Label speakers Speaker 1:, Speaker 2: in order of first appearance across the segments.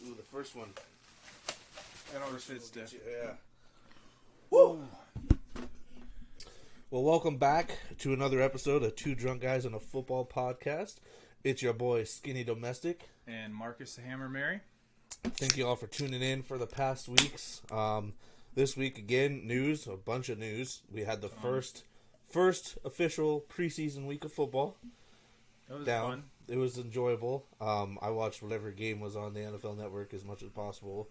Speaker 1: Ooh, the first one.
Speaker 2: That always fits
Speaker 1: Yeah.
Speaker 2: Woo!
Speaker 1: Well, welcome back to another episode of Two Drunk Guys on a Football Podcast. It's your boy, Skinny Domestic.
Speaker 2: And Marcus the Hammer Mary.
Speaker 1: Thank you all for tuning in for the past weeks. This week, again, news, a bunch of news. We had the first official preseason week of football.
Speaker 2: It was fun.
Speaker 1: It was enjoyable. I watched whatever game was on the NFL Network as much as possible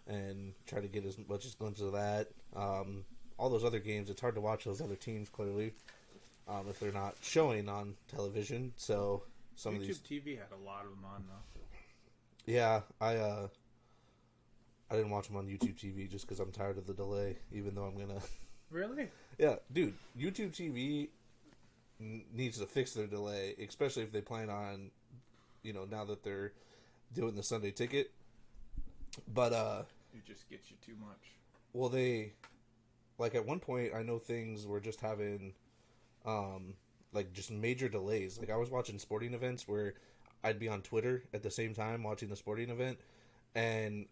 Speaker 1: and try to get as much as glimpses of that. All those other games, it's hard to watch those other teams, clearly, if they're not showing on television. So some of these
Speaker 2: TV had a lot of them on, though.
Speaker 1: Yeah, I didn't watch them on YouTube TV just because I'm tired of the delay, even though I'm going to...
Speaker 2: Really?
Speaker 1: Yeah, dude, YouTube TV needs to fix their delay, especially if they plan on, now that they're doing the Sunday ticket. But,
Speaker 2: It just gets you too much.
Speaker 1: Well, at one point, I know things were just having, just major delays. Like, I was watching sporting events where I'd be on Twitter at the same time watching the sporting event, and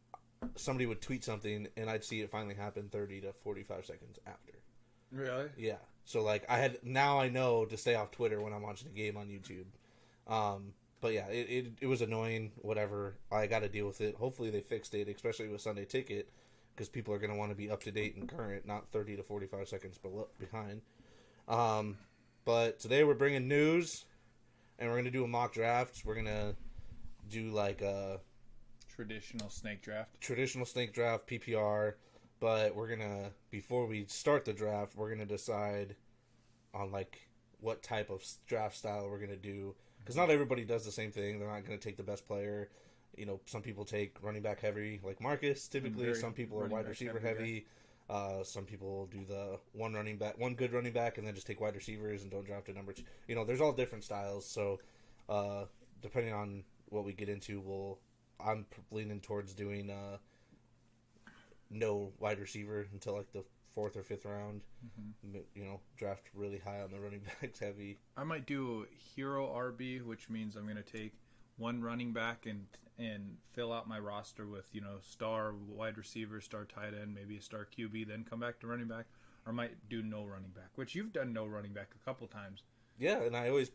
Speaker 1: somebody would tweet something, and I'd see it finally happen 30 to 45 seconds after.
Speaker 2: Really?
Speaker 1: Yeah. So, I know to stay off Twitter when I'm watching a game on YouTube. But yeah, it was annoying, whatever. I got to deal with it. Hopefully they fixed it, especially with Sunday Ticket, because people are going to want to be up to date and current, not 30 to 45 seconds behind. But today we're bringing news, and we're going to do a mock draft. We're going to do a
Speaker 2: traditional snake draft,
Speaker 1: PPR. But we're going to, before we start the draft, we're going to decide on what type of draft style we're going to do. Because not everybody does the same thing. They're not going to take the best player. Some people take running back heavy, like Marcus, typically. Some people are wide receiver heavy. Some people do the one good running back, and then just take wide receivers and don't draft a number two. There's all different styles. So, depending on what we get into, I'm leaning towards doing no wide receiver until the 4th or 5th round. Mm-hmm. Draft really high on the running backs heavy.
Speaker 2: I might do hero RB, which means I'm going to take one running back and fill out my roster with, star wide receiver, star tight end, maybe a star QB, then come back to running back. Or I might do no running back, which you've done no running back a couple times.
Speaker 1: Yeah, and I always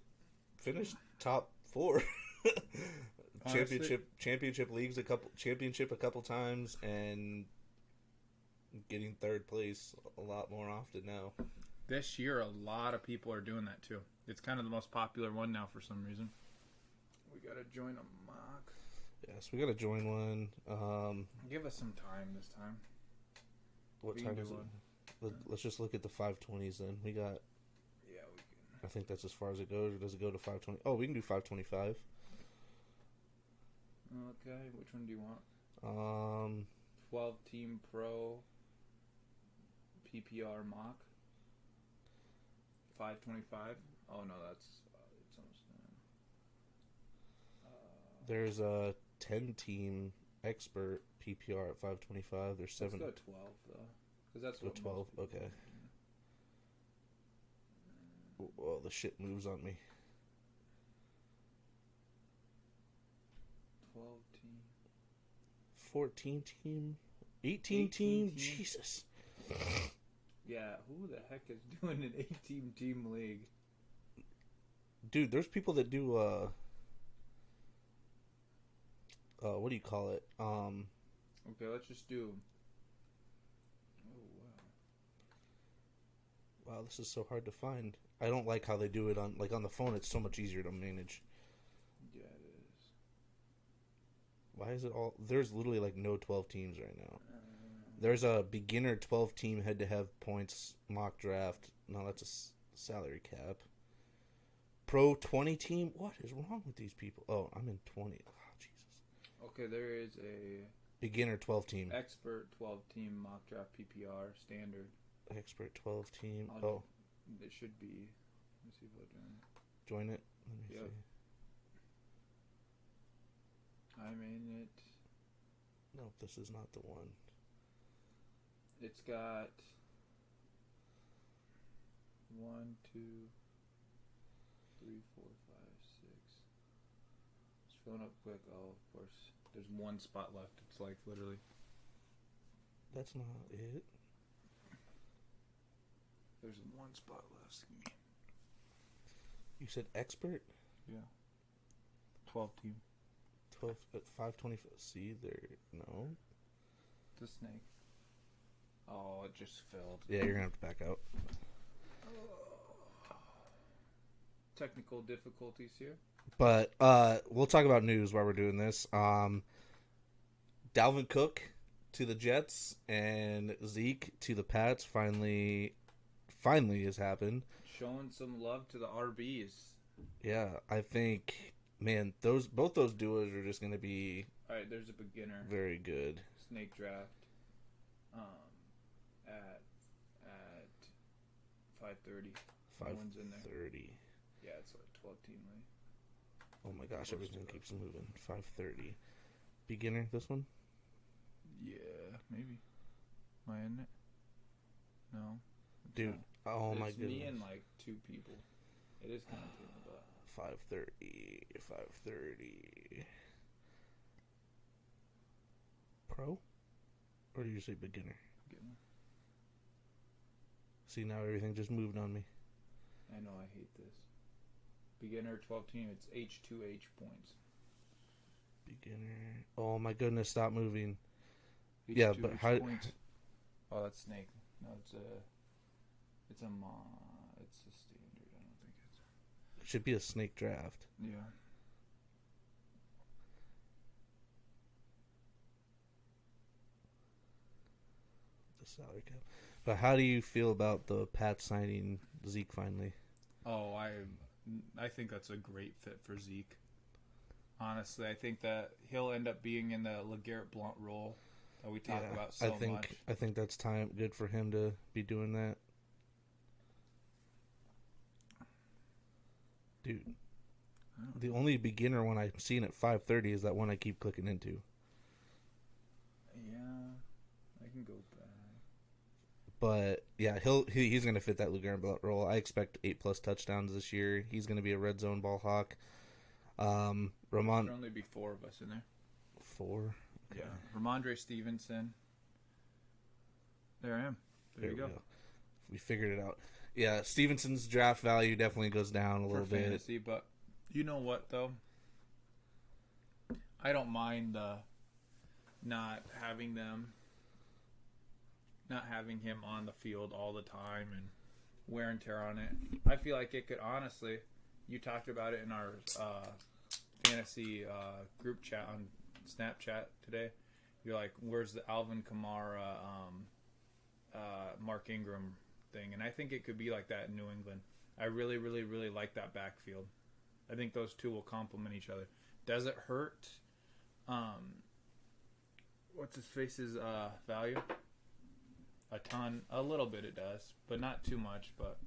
Speaker 1: finish top 4. championship leagues a couple times, and getting third place a lot more often now.
Speaker 2: This year, a lot of people are doing that too. It's kind of the most popular one now for some reason. We gotta join a mock.
Speaker 1: Yes, we gotta join one.
Speaker 2: Give us some time this time.
Speaker 1: What time is it? Let's just look at the 520s then. We got.
Speaker 2: Yeah, we can.
Speaker 1: I think that's as far as it goes. Or does it go to 520? Oh, we can do 525.
Speaker 2: Okay, which one do you want? 12 team pro. PPR mock 525. Oh no, that's it's almost done.
Speaker 1: There's a 10 team expert PPR at 525. There's 7.
Speaker 2: Let's go 12 though, because that's what
Speaker 1: 12. Okay. Well, the shit moves on me.
Speaker 2: 12 team.
Speaker 1: 14 team. 18 team. Jesus.
Speaker 2: Yeah, who the heck is doing an 18-team league?
Speaker 1: Dude, there's people that do, what do you call it?
Speaker 2: Okay, let's just do... Oh, wow.
Speaker 1: Wow, this is so hard to find. I don't like how they do it on the phone. It's so much easier to manage.
Speaker 2: Yeah, it is.
Speaker 1: Why is it all... There's literally, no 12 teams right now. There's a beginner 12-team head-to-head points mock draft. No, that's a salary cap. Pro 20-team? What is wrong with these people? Oh, I'm in 20. Oh, Jesus.
Speaker 2: Okay, there is a...
Speaker 1: Beginner 12-team.
Speaker 2: Expert 12-team mock draft PPR standard.
Speaker 1: Expert 12-team.
Speaker 2: It should be... Let me see if I'll
Speaker 1: join it. Let me see.
Speaker 2: I'm in it.
Speaker 1: No, this is not the one.
Speaker 2: It's got 1, 2, 3, 4, 5, 6. It's filling up quick. Oh, of course. There's one spot left. It's like literally.
Speaker 1: That's not it.
Speaker 2: There's one spot left.
Speaker 1: You said expert?
Speaker 2: Yeah. 12 team.
Speaker 1: 12 at 520. See there. No.
Speaker 2: The snake. Oh, it just filled.
Speaker 1: Yeah, you're gonna have to back out.
Speaker 2: Technical difficulties here.
Speaker 1: But we'll talk about news while we're doing this. Dalvin Cook to the Jets and Zeke to the Pats finally has happened.
Speaker 2: Showing some love to the RBs.
Speaker 1: Yeah, I think, man, both those duos are just going to be
Speaker 2: All right, there's a beginner
Speaker 1: very good.
Speaker 2: snake draft. At 5:30. One's in there.
Speaker 1: 5:30.
Speaker 2: Yeah, it's like 12 team league.
Speaker 1: Oh my gosh, everything keeps moving. 5:30. Beginner, this one?
Speaker 2: Yeah, maybe. Am I in it? No.
Speaker 1: Dude, oh my
Speaker 2: it's
Speaker 1: goodness.
Speaker 2: me and like two people. It is kind of pain in the butt.
Speaker 1: 5:30. 5:30. Pro? Or do you say beginner?
Speaker 2: Beginner.
Speaker 1: See, now everything just moved on me.
Speaker 2: I know, I hate this. Beginner 12 team, it's H2H points.
Speaker 1: Beginner. Oh my goodness, stop moving.
Speaker 2: H2H
Speaker 1: Yeah, but how...
Speaker 2: points. Oh, that's snake. No, it's a standard. I don't think it's.
Speaker 1: It should be a snake draft.
Speaker 2: Yeah.
Speaker 1: The salary cap. But how do you feel about the Pats signing Zeke finally?
Speaker 2: Oh, I think that's a great fit for Zeke. Honestly, I think that he'll end up being in the LeGarrette Blount role that we talk about so much.
Speaker 1: I think that's time good for him to be doing that. Dude, the only beginner one I've seen at 5:30 is that one I keep clicking into.
Speaker 2: Yeah, I can go back.
Speaker 1: But yeah, he's going to fit that LeGarrette Blount role. I expect 8+ touchdowns this year. He's going to be a red zone ball hawk. Ramon.
Speaker 2: There'll only be 4 of us in there.
Speaker 1: 4. Okay.
Speaker 2: Yeah, Ramondre Stevenson. There I am. There you go.
Speaker 1: We figured it out. Yeah, Stevenson's draft value definitely goes down a little bit.
Speaker 2: Fantasy, but you know what though? I don't mind not having him on the field all the time and wear and tear on it. I feel like it could honestly. You talked about it in our fantasy group chat on Snapchat today. You're like, "Where's the Alvin Kamara, Mark Ingram thing?" And I think it could be like that in New England. I really, really, really like that backfield. I think those two will complement each other. Does it hurt? What's his face's value? A ton, a little bit it does, but not too much. But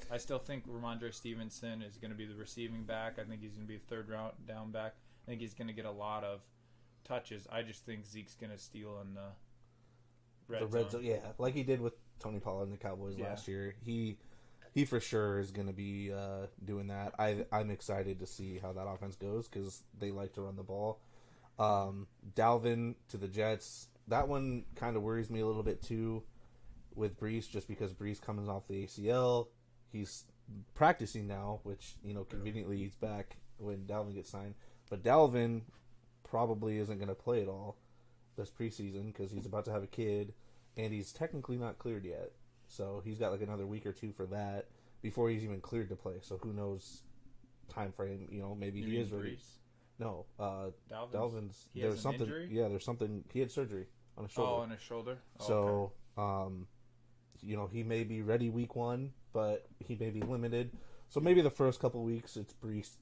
Speaker 2: I still think Ramondre Stevenson is going to be the receiving back. I think he's going to be a third round down back. I think he's going to get a lot of touches. I just think Zeke's going to steal in the red zone.
Speaker 1: Yeah, like he did with Tony Pollard and the Cowboys last year. He for sure is going to be doing that. I'm excited to see how that offense goes because they like to run the ball. Dalvin to the Jets. That one kind of worries me a little bit too with Brees, just because Brees comes off the ACL. He's practicing now, which, conveniently he's back when Dalvin gets signed. But Dalvin probably isn't going to play at all this preseason because he's about to have a kid, and he's technically not cleared yet. So he's got like another week or two for that before he's even cleared to play. So who knows time frame, maybe he is ready. No, Dalvin's there's something
Speaker 2: injury?
Speaker 1: Yeah, there's something. He had surgery on his shoulder.
Speaker 2: Oh, on his shoulder? Oh,
Speaker 1: so he may be ready week 1, but he may be limited. So maybe the first couple weeks it's Brees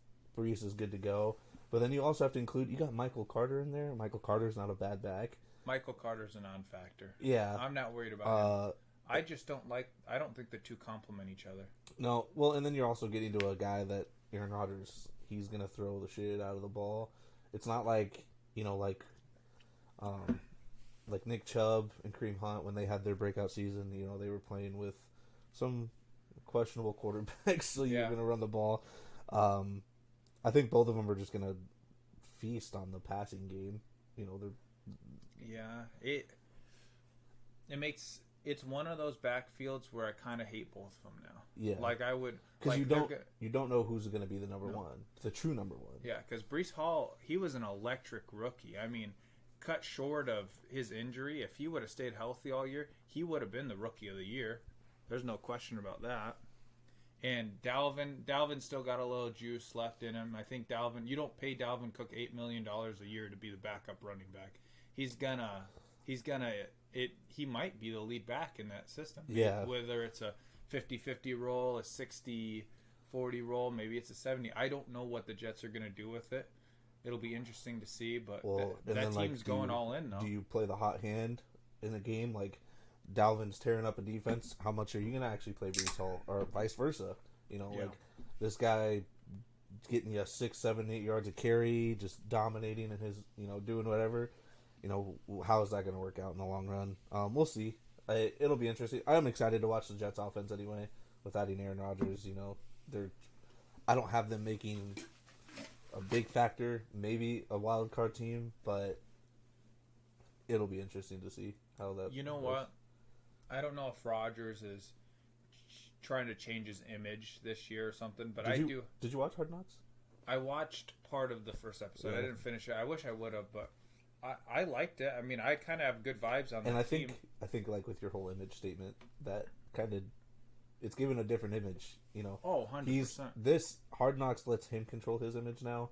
Speaker 1: is good to go. But then you also have to include, you got Michael Carter in there. Michael Carter's not a bad back.
Speaker 2: Michael Carter's a non-factor.
Speaker 1: Yeah.
Speaker 2: I'm not worried about him. I just don't think the two complement each other.
Speaker 1: No, well, and then you're also getting to a guy that Aaron Rodgers, he's going to throw the shit out of the ball. It's not like, like Nick Chubb and Kareem Hunt when they had their breakout season, they were playing with some questionable quarterbacks, so you're going to run the ball. I think both of them are just going to feast on the passing game. they're
Speaker 2: Yeah, it's one of those backfields where I kind of hate both of them now.
Speaker 1: Yeah,
Speaker 2: like I would
Speaker 1: because
Speaker 2: like
Speaker 1: you don't know who's going to be the number one, the true number one.
Speaker 2: Yeah, because Breece Hall, he was an electric rookie. I mean, cut short of his injury, if he would have stayed healthy all year, he would have been the rookie of the year. There's no question about that. And Dalvin still got a little juice left in him. I think you don't pay Dalvin Cook $8 million a year to be the backup running back. He might be the lead back in that system.
Speaker 1: Yeah.
Speaker 2: Whether it's a 50-50 role, a 60-40 role, maybe it's a 70. I don't know what the Jets are going to do with it. It'll be interesting to see, but that team's going all in, though.
Speaker 1: Do you play the hot hand in a game? Like, Dalvin's tearing up a defense. How much are you going to actually play Breece Hall? Or vice versa? Like, this guy getting you 6, 7, 8 yards of carry, just dominating and his, doing whatever. How is that going to work out in the long run? We'll see. It'll be interesting. I'm excited to watch the Jets offense anyway, with adding Aaron Rodgers. I don't have them making a big factor, maybe a wild card team, but it'll be interesting to see how that.
Speaker 2: You know goes. What? I don't know if Rodgers is trying to change his image this year or something, but
Speaker 1: Did you watch Hard Knocks?
Speaker 2: I watched part of the first episode. Yeah. I didn't finish it. I wish I would have, but I liked it. I mean, I kind of have good vibes on that team.
Speaker 1: I think like with your whole image statement, that kind of it's given a different image.
Speaker 2: Oh, 100%.
Speaker 1: This Hard Knocks lets him control his image now,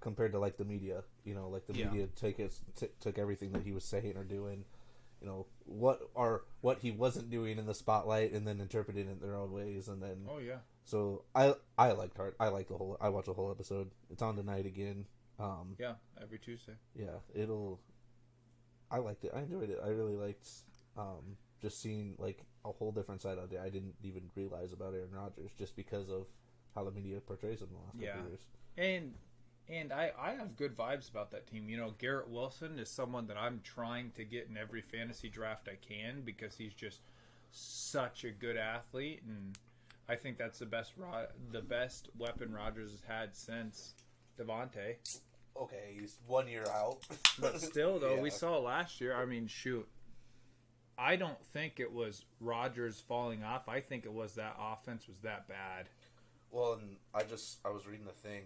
Speaker 1: compared to like the media. Like the media took everything that he was saying or doing. What he wasn't doing in the spotlight, and then interpreting it in their own ways, and then.
Speaker 2: Oh yeah.
Speaker 1: So I liked Hard. I watched the whole episode. It's on tonight again.
Speaker 2: Yeah, every Tuesday.
Speaker 1: Yeah, I liked it. I enjoyed it. I really liked just seeing like a whole different side of it. I didn't even realize about Aaron Rodgers just because of how the media portrays him the last couple years.
Speaker 2: And I have good vibes about that team. Garrett Wilson is someone that I'm trying to get in every fantasy draft I can because he's just such a good athlete, and I think that's the best weapon Rodgers has had since Devontae.
Speaker 1: Okay, he's 1 year out.
Speaker 2: But still, though, we saw last year. I mean, shoot. I don't think it was Rodgers falling off. I think it was that offense was that bad.
Speaker 1: Well, and I was reading the thing.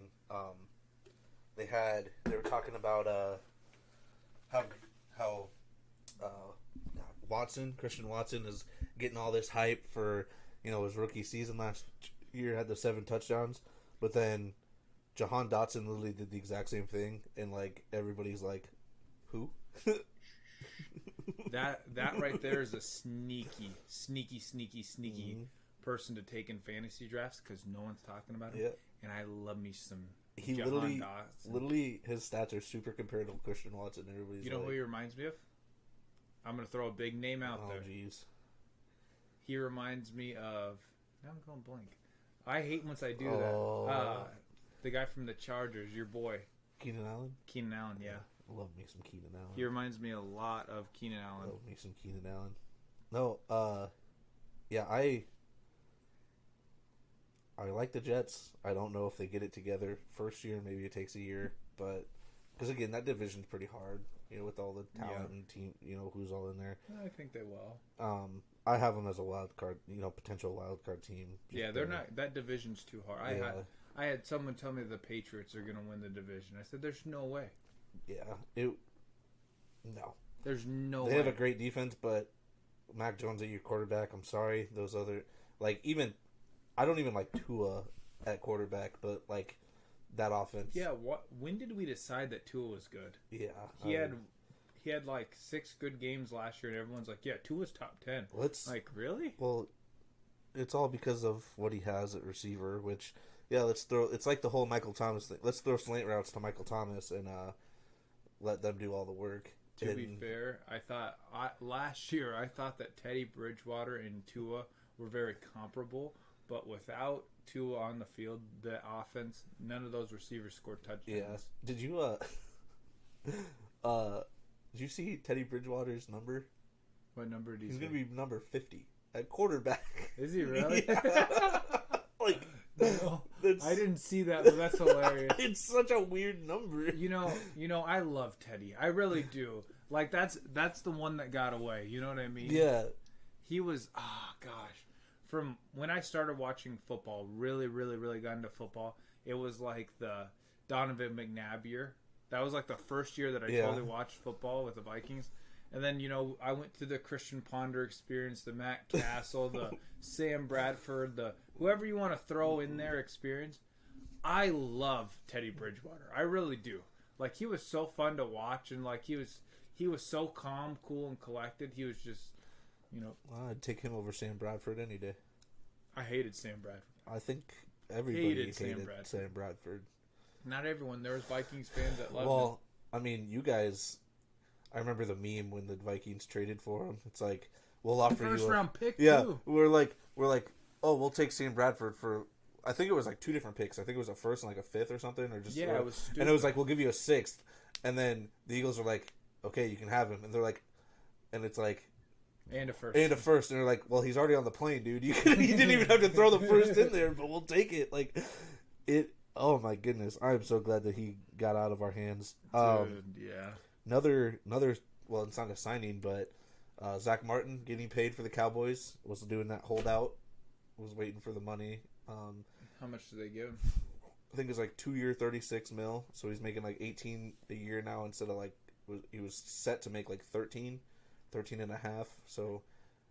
Speaker 1: They were talking about how Christian Watson is getting all this hype for his rookie season last year, had the 7 touchdowns, but then Jahan Dotson literally did the exact same thing, and like everybody's like, who?
Speaker 2: That right there is a sneaky person to take in fantasy drafts because no one's talking about him.
Speaker 1: Yeah.
Speaker 2: And I love me some.
Speaker 1: He
Speaker 2: Jahan Dotson.
Speaker 1: literally, his stats are super comparable to Christian Watson. Everybody's
Speaker 2: who he reminds me of? I'm gonna throw a big name out there.
Speaker 1: Oh, jeez.
Speaker 2: He reminds me of. Now I'm going blank. I hate once I do that. The guy from the Chargers, your boy.
Speaker 1: Keenan Allen?
Speaker 2: Keenan Allen, yeah.
Speaker 1: Love me some Keenan Allen.
Speaker 2: He reminds me a lot of Keenan Allen.
Speaker 1: Love me some Keenan Allen. No, yeah, I like the Jets. I don't know if they get it together first year. Maybe it takes a year, but because again, that division's pretty hard. With all the talent and team, who's all in there.
Speaker 2: I think they will.
Speaker 1: I have them as a wild card, potential wild card team.
Speaker 2: Yeah, they're not. That division's too hard. Yeah. I had someone tell me the Patriots are going to win the division. I said, "There's no way."
Speaker 1: Yeah, no.
Speaker 2: There's no way.
Speaker 1: They have a great defense, but Mac Jones at your quarterback. I'm sorry, those other I don't even like Tua at quarterback, but like that offense.
Speaker 2: Yeah. When did we decide that Tua was good?
Speaker 1: Yeah.
Speaker 2: He had like 6 good games last year, and everyone's like, "Yeah, Tua's top 10." Like, really?
Speaker 1: Well, it's all because of what he has at receiver. Which, it's like the whole Michael Thomas thing. Let's throw slant routes to Michael Thomas and let them do all the work.
Speaker 2: To be fair, last year I thought that Teddy Bridgewater and Tua were very comparable, but without Tua on the field, the offense, none of those receivers scored touchdowns.
Speaker 1: Yeah. Did you see Teddy Bridgewater's number?
Speaker 2: What number did he say?
Speaker 1: He's going to be number 50 at quarterback.
Speaker 2: Is he really?
Speaker 1: Yeah.
Speaker 2: No, I didn't see that, but that's hilarious.
Speaker 1: It's such a weird number.
Speaker 2: You know, I love Teddy. I really do. Like that's the one that got away. You know what I mean?
Speaker 1: Yeah.
Speaker 2: He was, gosh. From when I started watching football, really, really, really got into football, it was like the Donovan McNabb year. That was like the first year that I totally watched football with the Vikings. And then, I went through the Christian Ponder experience, the Matt Castle, the Sam Bradford, the whoever you want to throw in there experience. I love Teddy Bridgewater. I really do. Like, he was so fun to watch, and like he was so calm, cool, and collected. He was just,
Speaker 1: Well, I'd take him over Sam Bradford any day.
Speaker 2: I hated Sam Bradford.
Speaker 1: I think everybody hated
Speaker 2: Sam
Speaker 1: Sam Bradford.
Speaker 2: Not everyone. There was Vikings fans that loved him.
Speaker 1: Well, I mean, you guys... I remember the meme when the Vikings traded for him. It's like, we'll offer you
Speaker 2: first round pick,
Speaker 1: yeah,
Speaker 2: too.
Speaker 1: We're like, oh, we'll take Sam Bradford for... I think it was like 2 different picks. I think it was a first and like a 5th or something. Or just,
Speaker 2: it was stupid.
Speaker 1: And it was like, we'll give you a 6th. And then the Eagles are like, okay, you can have him. And they're like... And it's like...
Speaker 2: And a first.
Speaker 1: And they're like, well, he's already on the plane, dude. You didn't even have to throw the first in there, but we'll take it. Like, it... Oh, my goodness. I am so glad that he got out of our hands.
Speaker 2: Dude, yeah.
Speaker 1: Another... Well, it's not a signing, but Zach Martin getting paid for the Cowboys, was doing that holdout, was waiting for the money.
Speaker 2: How much do they give him?
Speaker 1: I think it's like 2-year, $36 million, so he's making like 18 a year now instead of like, he was set to make like 13 and a half. So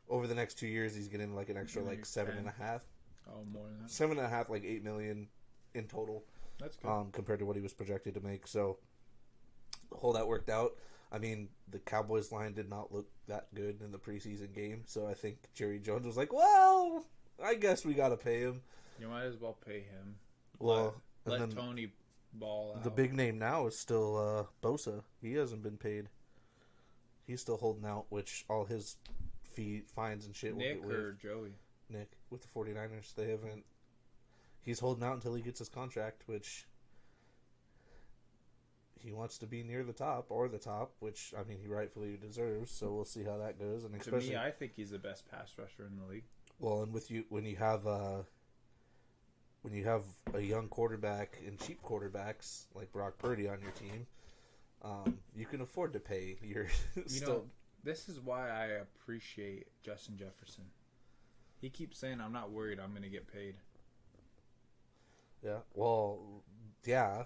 Speaker 1: over the next 2 years, he's getting like an extra like 7.5.
Speaker 2: Oh, more than that.
Speaker 1: 7.5, like $8 million in total.
Speaker 2: That's good.
Speaker 1: Compared to what he was projected to make. So the holdout worked out. I mean, the Cowboys line did not look that good in the preseason game, so I think Jerry Jones was like, well, I guess we got to pay him.
Speaker 2: You might as well pay him.
Speaker 1: Well,
Speaker 2: let Tony ball out.
Speaker 1: The big name now is still Bosa. He hasn't been paid. He's still holding out, which all his fines and shit will get waived.
Speaker 2: Nick or Joey?
Speaker 1: Nick, with the 49ers. They haven't... He's holding out until he gets his contract, which... He wants to be near the top, which, I mean, he rightfully deserves, so we'll see how that goes. And especially,
Speaker 2: to me, I think he's the best pass rusher in the league.
Speaker 1: Well, and when you have a young quarterback and cheap quarterbacks like Brock Purdy on your team, you can afford to pay your
Speaker 2: this is why I appreciate Justin Jefferson. He keeps saying, I'm not worried, I'm going to get paid.
Speaker 1: Yeah, well, yeah.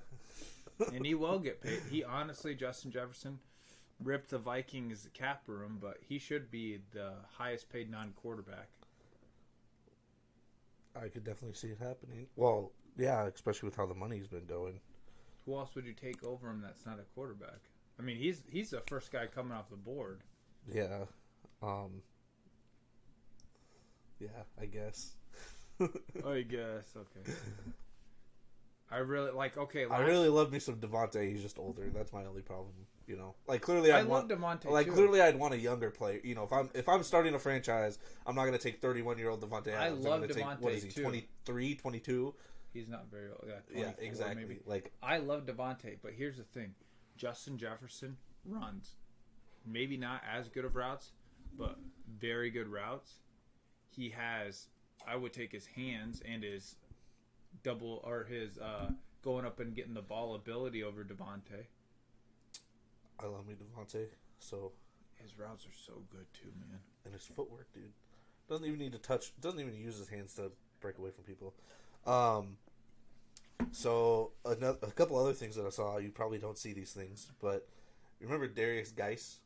Speaker 2: And he will get paid. He honestly, Justin Jefferson, ripped the Vikings cap room, but he should be the highest paid non-quarterback.
Speaker 1: I could definitely see it happening. Well, yeah, especially with how the money's been going.
Speaker 2: Who else would you take over him that's not a quarterback? I mean, he's the first guy coming off the board.
Speaker 1: Yeah. Yeah, I guess.
Speaker 2: I guess, okay. I really
Speaker 1: I really love me some Devontae. He's just older. That's my only problem. Like clearly
Speaker 2: I love Devontae.
Speaker 1: Like
Speaker 2: too.
Speaker 1: clearly, I'd want a younger player. If I'm starting a franchise, I'm not going to take 31-year-old Devontae Adams.
Speaker 2: I love
Speaker 1: I'm
Speaker 2: Devontae
Speaker 1: take, what is he,
Speaker 2: too.
Speaker 1: 23, 22?
Speaker 2: He's not very old.
Speaker 1: Yeah, exactly.
Speaker 2: Maybe.
Speaker 1: Like
Speaker 2: I love Devontae, but here's the thing: Justin Jefferson runs, maybe not as good of routes, but very good routes. He has. I would take his hands and his his going up and getting the ball ability over Devontae.
Speaker 1: I love me Devontae. So
Speaker 2: his routes are so good too, man.
Speaker 1: And his footwork, dude. Doesn't even need to touch. Doesn't even use his hands to break away from people. So a couple other things that I saw. You probably don't see these things, but remember Darius Geis?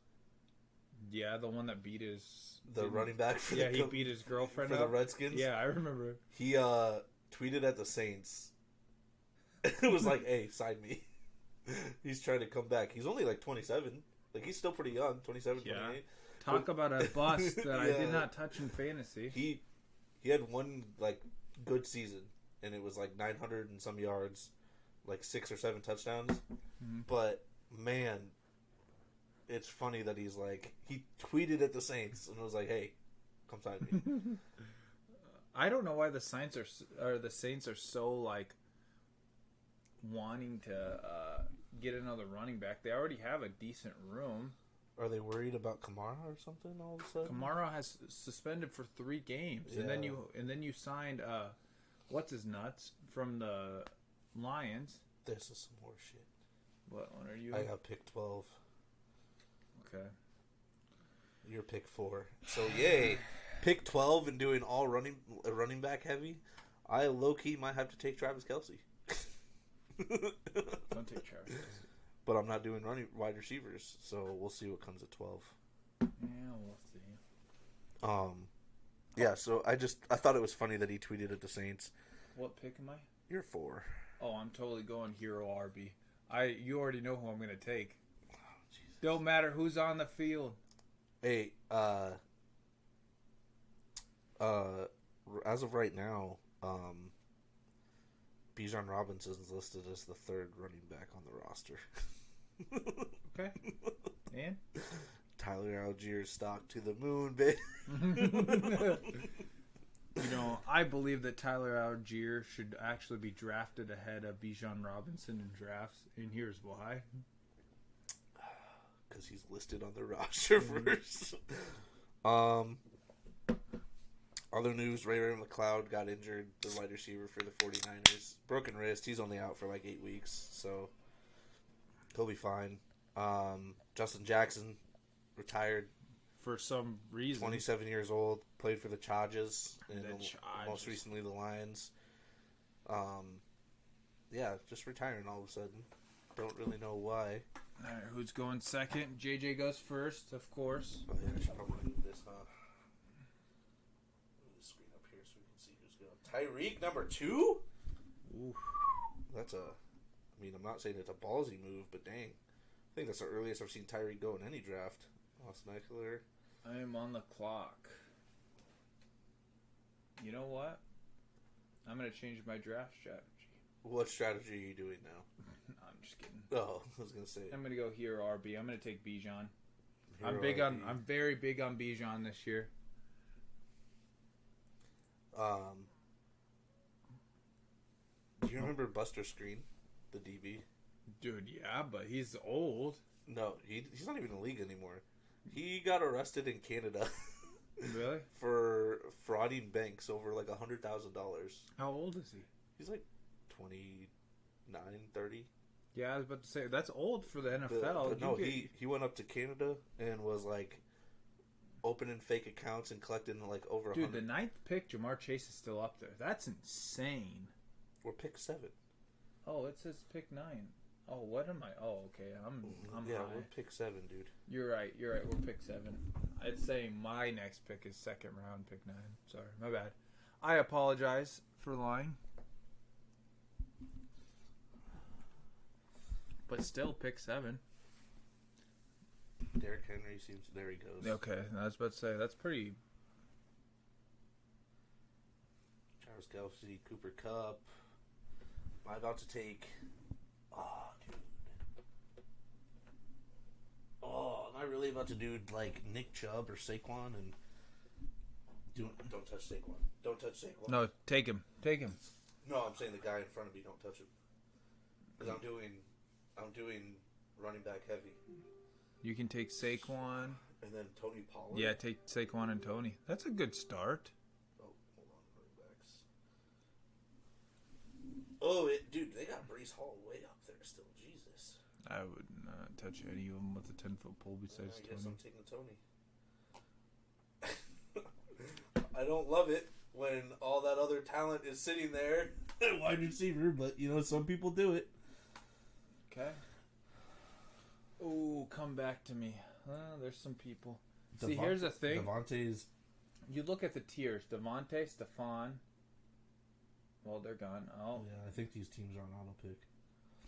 Speaker 2: Yeah, the one that beat
Speaker 1: running back for
Speaker 2: he beat his girlfriend
Speaker 1: for the Redskins.
Speaker 2: Yeah, I remember.
Speaker 1: He tweeted at the Saints. It was like, "Hey, sign me." He's trying to come back. He's only like 27. Like he's still pretty young, 27, 28.
Speaker 2: Talk about a bust that I did not touch in fantasy.
Speaker 1: He had one like good season, and it was like 900 and some yards, like 6 or 7 touchdowns. Mm-hmm. But man, it's funny that he tweeted at the Saints and was like, "Hey, come sign me."
Speaker 2: I don't know why the Saints are so like wanting to get another running back. They already have a decent room.
Speaker 1: Are they worried about Kamara or something all of a sudden?
Speaker 2: Kamara has suspended for 3 games, and then you signed what's his nuts from the Lions.
Speaker 1: This is some more shit.
Speaker 2: What one are you?
Speaker 1: I got pick 12.
Speaker 2: Okay.
Speaker 1: You're pick 4. So yay, pick 12 and doing all running back heavy. I low key might have to take Travis Kelce.
Speaker 2: Don't take Travis.
Speaker 1: But I'm not doing wide receivers, so we'll see what comes at 12.
Speaker 2: Yeah, we'll see.
Speaker 1: Yeah. So I thought it was funny that he tweeted at the Saints.
Speaker 2: What pick am I?
Speaker 1: You're 4.
Speaker 2: Oh, I'm totally going hero RB. You already know who I'm going to take.
Speaker 1: Oh,
Speaker 2: Don't matter who's on the field.
Speaker 1: Hey, as of right now, Bijan Robinson is listed as the 3rd running back on the roster.
Speaker 2: Okay. And?
Speaker 1: Tyler Algier stock to the moon, baby.
Speaker 2: I believe that Tyler Algier should actually be drafted ahead of Bijan Robinson in drafts, and here's why.
Speaker 1: Because he's listed on the roster first. Other news, Ray McLeod got injured, the wide receiver for the 49ers. Broken wrist. He's only out for like 8 weeks, so he'll be fine. Justin Jackson retired.
Speaker 2: For some reason.
Speaker 1: 27 years old, played for the Chargers, and most recently the Lions. Yeah, just retiring all of a sudden. Don't really know why.
Speaker 2: All right, who's going second? JJ goes first, of course.
Speaker 1: Oh, yeah, I should probably move this, huh? Move the screen up here so we can see who's going. Tyreek, number 2?
Speaker 2: Ooh.
Speaker 1: That's I'm not saying it's a ballsy move, but dang. I think that's the earliest I've seen Tyreek go in any draft. Austin Eckler.
Speaker 2: I am on the clock. You know what? I'm going to change my draft strategy.
Speaker 1: What strategy are you doing now?
Speaker 2: No, I'm just kidding.
Speaker 1: Oh, I was going to say.
Speaker 2: I'm going to go hero RB. I'm going to take Bijan.
Speaker 1: Hero
Speaker 2: I'm very big on Bijan this year.
Speaker 1: Do you remember Buster Screen, the DB?
Speaker 2: Dude, yeah, but he's old.
Speaker 1: No, he's not even in the league anymore. He got arrested in Canada.
Speaker 2: Really?
Speaker 1: For frauding banks over like $100,000.
Speaker 2: How old is he?
Speaker 1: He's like 29, 30.
Speaker 2: Yeah, I was about to say, that's old for the NFL.
Speaker 1: But no, he went up to Canada and was like opening fake accounts and collecting like over
Speaker 2: Dude,
Speaker 1: 100.
Speaker 2: the 9th pick, Jamar Chase is still up there. That's insane.
Speaker 1: We're pick 7.
Speaker 2: Oh, it says pick 9. Oh, what am I? Oh, okay. I'm
Speaker 1: yeah,
Speaker 2: high.
Speaker 1: we're pick 7, dude.
Speaker 2: You're right. We're pick 7. I'd say my next pick is 2nd round, pick 9. Sorry, my bad. I apologize for lying. But still, pick 7.
Speaker 1: Derrick Henry seems. There he goes.
Speaker 2: Okay, I was about to say that's pretty.
Speaker 1: Travis Kelce, Cooper Kupp. Am I about to take? Oh, dude. Oh, am I really about to do like Nick Chubb or Saquon and don't touch Saquon. Don't touch Saquon.
Speaker 2: No, take him. Take him.
Speaker 1: No, I'm saying the guy in front of me. Don't touch him. Because I'm doing running back heavy.
Speaker 2: You can take Saquon.
Speaker 1: And then Tony Pollard.
Speaker 2: Yeah, take Saquon and Tony. That's a good start.
Speaker 1: Oh, hold on, running backs. Oh, dude, they got Breece Hall way up there still. Jesus.
Speaker 2: I would not touch any of them with a 10-foot pole besides
Speaker 1: I guess
Speaker 2: Tony.
Speaker 1: I'm taking Tony. I don't love it when all that other talent is sitting there at wide receiver, but some people do it.
Speaker 2: Okay. Oh, come back to me. There's some people. See, here's the thing.
Speaker 1: Devontae's.
Speaker 2: You look at the tiers. Devontae, Stephon. Well, they're gone. Oh.
Speaker 1: Yeah, I think these teams are on auto pick.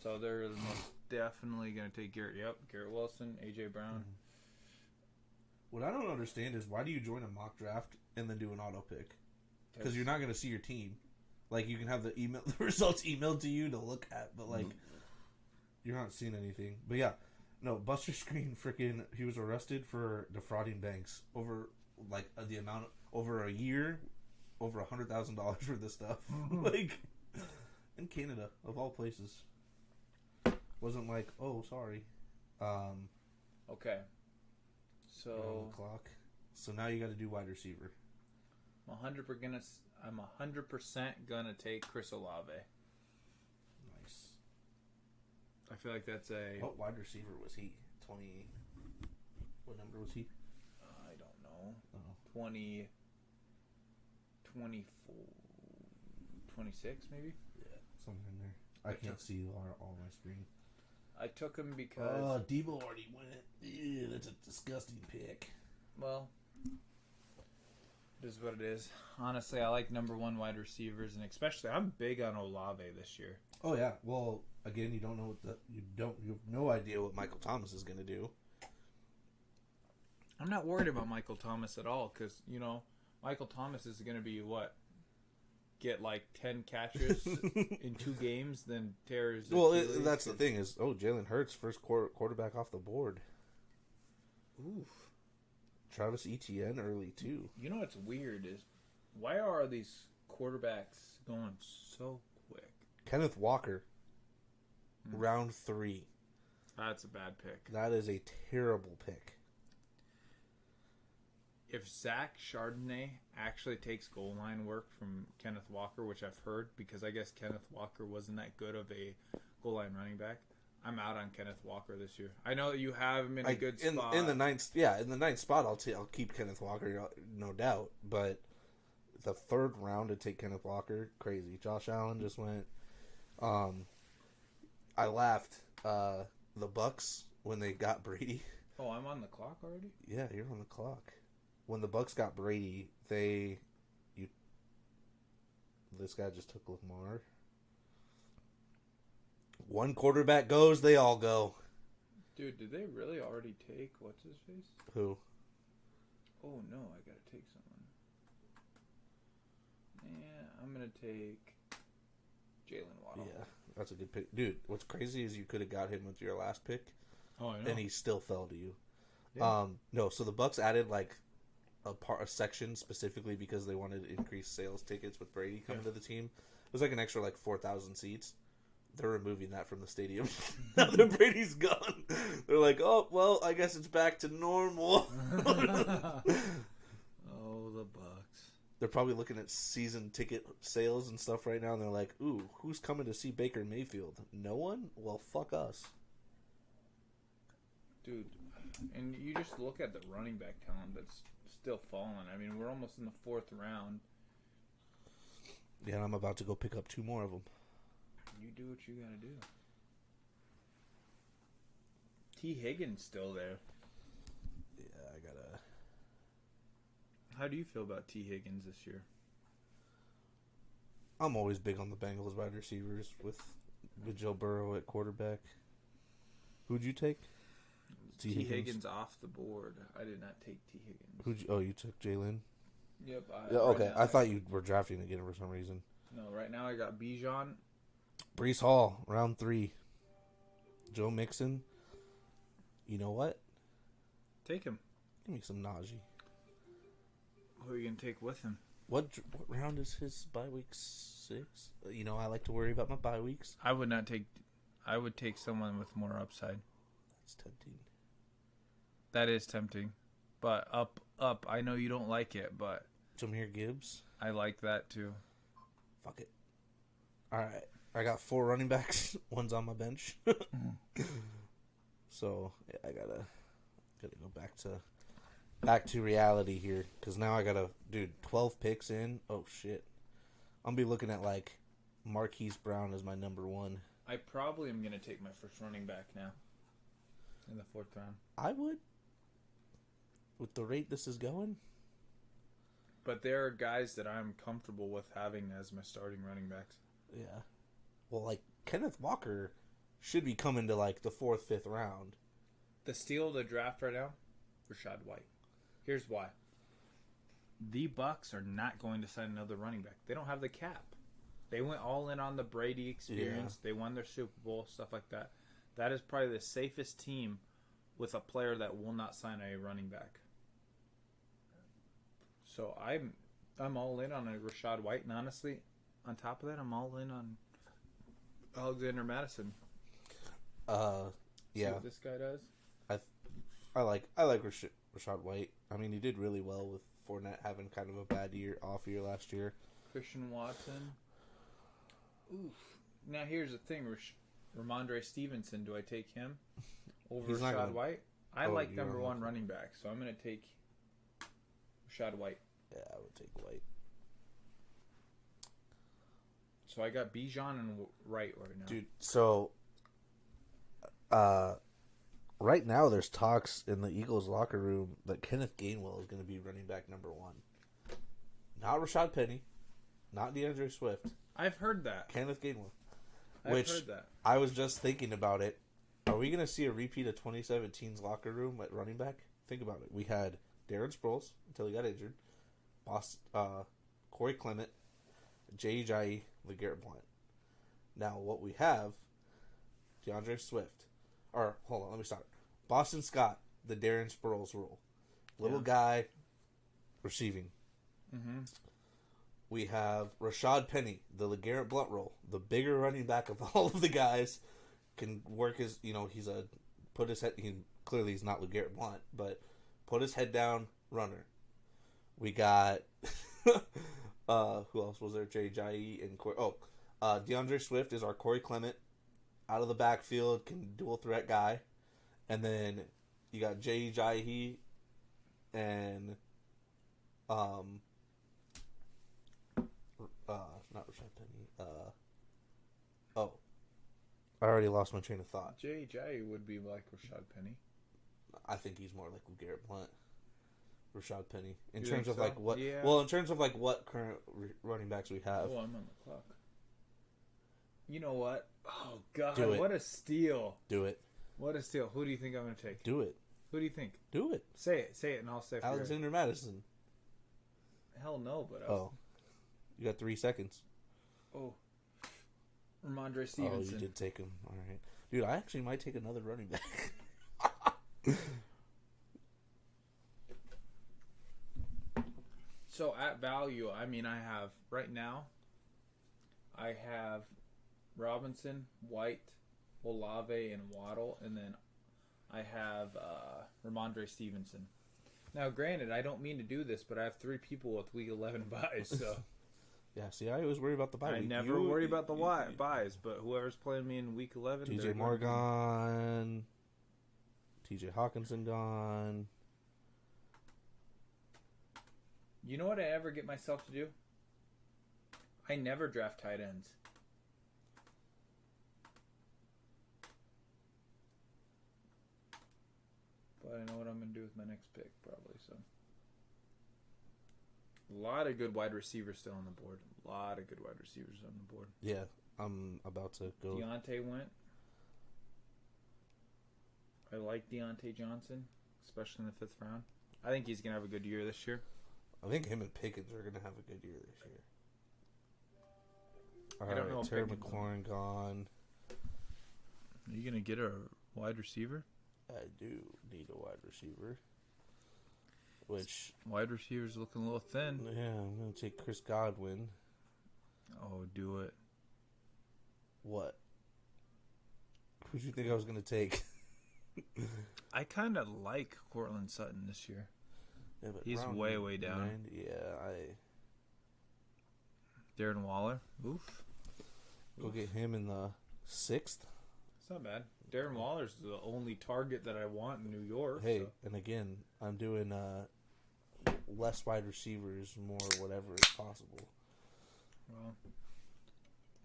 Speaker 2: So they're most definitely going to take Garrett. Yep, Garrett Wilson, A.J. Brown.
Speaker 1: What I don't understand is why do you join a mock draft and then do an auto pick? Because you're not going to see your team. Like, you can have the results emailed to you to look at, but like, you're not seeing anything. But yeah, no, Buster Screen he was arrested for defrauding banks over like the amount over a year, over $100,000 for this stuff. Like, in Canada, of all places. Wasn't like, oh, sorry.
Speaker 2: Okay.
Speaker 1: So on the clock. So now you got to do wide receiver.
Speaker 2: I'm 100% gonna take Chris Olave.
Speaker 1: Nice.
Speaker 2: I feel like that's a.
Speaker 1: What wide receiver was he? 20. What number was he?
Speaker 2: I don't know.
Speaker 1: Oh.
Speaker 2: 20, 24, 26 maybe.
Speaker 1: Yeah, something in there. I can't see all my screen.
Speaker 2: I took him because.
Speaker 1: Oh, Debo already went. Ew, that's a disgusting pick.
Speaker 2: Well, it is what it is. Honestly, I like number one wide receivers, and especially I'm big on Olave this year.
Speaker 1: Oh yeah. Well, again, you don't know you have no idea what Michael Thomas is going to do.
Speaker 2: I'm not worried about Michael Thomas at all because Michael Thomas is going to be what. Get like 10 catches in 2 games, then tears.
Speaker 1: Well, that's the thing is, Jalen Hurts, first quarterback off the board.
Speaker 2: Oof.
Speaker 1: Travis Etienne early too.
Speaker 2: You know what's weird is, why are these quarterbacks going so quick?
Speaker 1: Kenneth Walker, round 3.
Speaker 2: That's a bad pick.
Speaker 1: That is a terrible pick.
Speaker 2: If Zach Charbonnet actually takes goal line work from Kenneth Walker, which I've heard, because I guess Kenneth Walker wasn't that good of a goal line running back, I'm out on Kenneth Walker this year. I know that you have him in a good spot.
Speaker 1: In the ninth spot, I'll keep Kenneth Walker, no doubt. But the 3rd round to take Kenneth Walker, crazy. Josh Allen just went. I laughed. The Bucks when they got Brady.
Speaker 2: Oh, I'm on the clock already?
Speaker 1: Yeah, you're on the clock. When the Bucks got Brady, this guy just took Lamar. One quarterback goes, they all go.
Speaker 2: Dude, did they really already take what's his face?
Speaker 1: Who?
Speaker 2: Oh no, I gotta take someone. Yeah, I'm gonna take Jalen Waddle.
Speaker 1: Yeah, that's a good pick, dude. What's crazy is you could have got him with your last pick.
Speaker 2: Oh, I know.
Speaker 1: And he still fell to you.
Speaker 2: Yeah.
Speaker 1: No, so the Bucks added like a section specifically because they wanted to increase sales tickets with Brady coming to the team. It was like an extra 4,000 seats. They're removing that from the stadium now that Brady's gone. They're like, oh well, I guess it's back to normal.
Speaker 2: Oh, the Bucks.
Speaker 1: They're probably looking at season ticket sales and stuff right now, and they're like, ooh, who's coming to see Baker Mayfield? No one? Well, fuck us.
Speaker 2: Dude, and you just look at the running back talent that's still falling. I mean, we're almost in the 4th round.
Speaker 1: Yeah, and I'm about to go pick up 2 more of them.
Speaker 2: You do what you gotta do. T. Higgins still there.
Speaker 1: Yeah, I gotta...
Speaker 2: How do you feel about T. Higgins this year?
Speaker 1: I'm always big on the Bengals wide receivers with Joe Burrow at quarterback. Who'd you take?
Speaker 2: T. Higgins off the board. I did not take T. Higgins.
Speaker 1: You took Jalen?
Speaker 2: Yep.
Speaker 1: Yeah, okay. I thought you were drafting again for some reason.
Speaker 2: No, right now I got Bijan.
Speaker 1: Breece Hall, round 3. Joe Mixon. You know what?
Speaker 2: Take him.
Speaker 1: Give me some Najee.
Speaker 2: Who are you going to take with him?
Speaker 1: What round is his bye week? 6? I like to worry about my bye weeks.
Speaker 2: I would take someone with more upside.
Speaker 1: That's tempting.
Speaker 2: That is tempting. But up. I know you don't like it, but...
Speaker 1: Jahmyr Gibbs?
Speaker 2: I like that too.
Speaker 1: Fuck it. Alright. I got 4 running backs. One's on my bench. So, yeah, I gotta go back to reality here. Because now I gotta... Dude, 12 picks in. Oh, shit. I'm gonna be looking at, Marquise Brown as my number 1.
Speaker 2: I probably am going to take my first running back now. In the 4th round.
Speaker 1: I would. With the rate this is going.
Speaker 2: But there are guys that I'm comfortable with having as my starting running backs.
Speaker 1: Yeah. Well, Kenneth Walker should be coming to, the 4th, 5th round.
Speaker 2: The steal of the draft right now, Rachaad White. Here's why. The Bucks are not going to sign another running back. They don't have the cap. They went all in on the Brady experience. Yeah. They won their Super Bowl, stuff like that. That is probably the safest team with a player that will not sign a running back. So I'm all in on a Rachaad White, and honestly, on top of that, I'm all in on Alexander Madison.
Speaker 1: Yeah.
Speaker 2: See what this guy does?
Speaker 1: I like Rachaad White. I mean, he did really well with Fournette having kind of a bad off year last year.
Speaker 2: Christian Watson. Oof. Now here's the thing, Ramondre Stevenson. Do I take him over Rashad White? I like number one running back, so I'm going to take Rashad White.
Speaker 1: Yeah, I would take White.
Speaker 2: So I got Bijan and Wright right now.
Speaker 1: Dude, so right now there's talks in the Eagles locker room that Kenneth Gainwell is going to be running back number one. Not Rashad Penny, not DeAndre Swift.
Speaker 2: I've heard that.
Speaker 1: Kenneth Gainwell.
Speaker 2: I've heard that.
Speaker 1: I was just thinking about it. Are we going to see a repeat of 2017's locker room at running back? Think about it. We had Darren Sproles until he got injured, Corey Clement, J.J. LeGarrette Blount. Now, what we have, DeAndre Swift. Or, hold on, let me start. Boston Scott, the Darren Sproles rule. Little guy, receiving. Mm-hmm. We have Rashad Penny, the LeGarrette Blount role. The bigger running back of all of the guys. Can work his, clearly he's not LeGarrette Blount, but put his head down, runner. We got, who else was there? J.J. and Corey. DeAndre Swift is our Corey Clement. Out of the backfield, can dual threat guy. And then you got J.J. and, not Rashad Penny, I already lost my train of thought.
Speaker 2: J.J. would be like Rashad Penny.
Speaker 1: I think he's more like LeGarrette Blount. Rashad Penny. In
Speaker 2: You
Speaker 1: terms
Speaker 2: think
Speaker 1: of
Speaker 2: so?
Speaker 1: like what?
Speaker 2: Yeah.
Speaker 1: Well, in terms of like what current running backs we have.
Speaker 2: Oh, I'm on the clock. You know what? Oh God,
Speaker 1: Do it.
Speaker 2: what a steal!
Speaker 1: Do it.
Speaker 2: What a steal! Who do you think I'm going to take?
Speaker 1: Do it.
Speaker 2: Who do you think?
Speaker 1: Do it.
Speaker 2: Say it, and I'll say.
Speaker 1: Alexander Madison.
Speaker 2: Hell no, but
Speaker 1: you got 3 seconds.
Speaker 2: Oh, Ramondre Stevenson.
Speaker 1: Oh, you did take him. All right, dude. I actually might take another running back.
Speaker 2: So at value, I mean, I have right now. I have Robinson, White, Olave, and Waddle, and then I have Ramondre Stevenson. Now, granted, I don't mean to do this, but I have 3 people with Week 11 buys, so
Speaker 1: yeah. See, I always worry about the bye.
Speaker 2: I never worry about the buys. But whoever's playing me in Week 11,
Speaker 1: T.J. Morgan, T.J. Hawkinson gone.
Speaker 2: You know what I ever get myself to do? I never draft tight ends. But I know what I'm going to do with my next pick, probably. So, a lot of good wide receivers still on the board.
Speaker 1: Yeah, I'm about to go.
Speaker 2: Deontay went. I like Deontay Johnson, especially in the 5th round. I think he's going to have a good year this year.
Speaker 1: I think him and Pickens are going to have a good year this year. All
Speaker 2: I don't know
Speaker 1: right, Terry
Speaker 2: Pickens
Speaker 1: McLaurin gone.
Speaker 2: Are you going to get a wide receiver?
Speaker 1: I do need a wide receiver. Which
Speaker 2: wide receiver's looking a little thin.
Speaker 1: Yeah, I'm going to take Chris Godwin.
Speaker 2: Oh, do it.
Speaker 1: What? Who do you think I was going to take?
Speaker 2: I kind of like Cortland Sutton this year.
Speaker 1: Yeah, but
Speaker 2: he's way down.
Speaker 1: 9, yeah,
Speaker 2: Darren Waller. Oof.
Speaker 1: Go get him in the 6th.
Speaker 2: It's not bad. Darren Waller's the only target that I want in New York.
Speaker 1: Hey,
Speaker 2: so.
Speaker 1: And again, I'm doing less wide receivers, more whatever is possible.
Speaker 2: Well,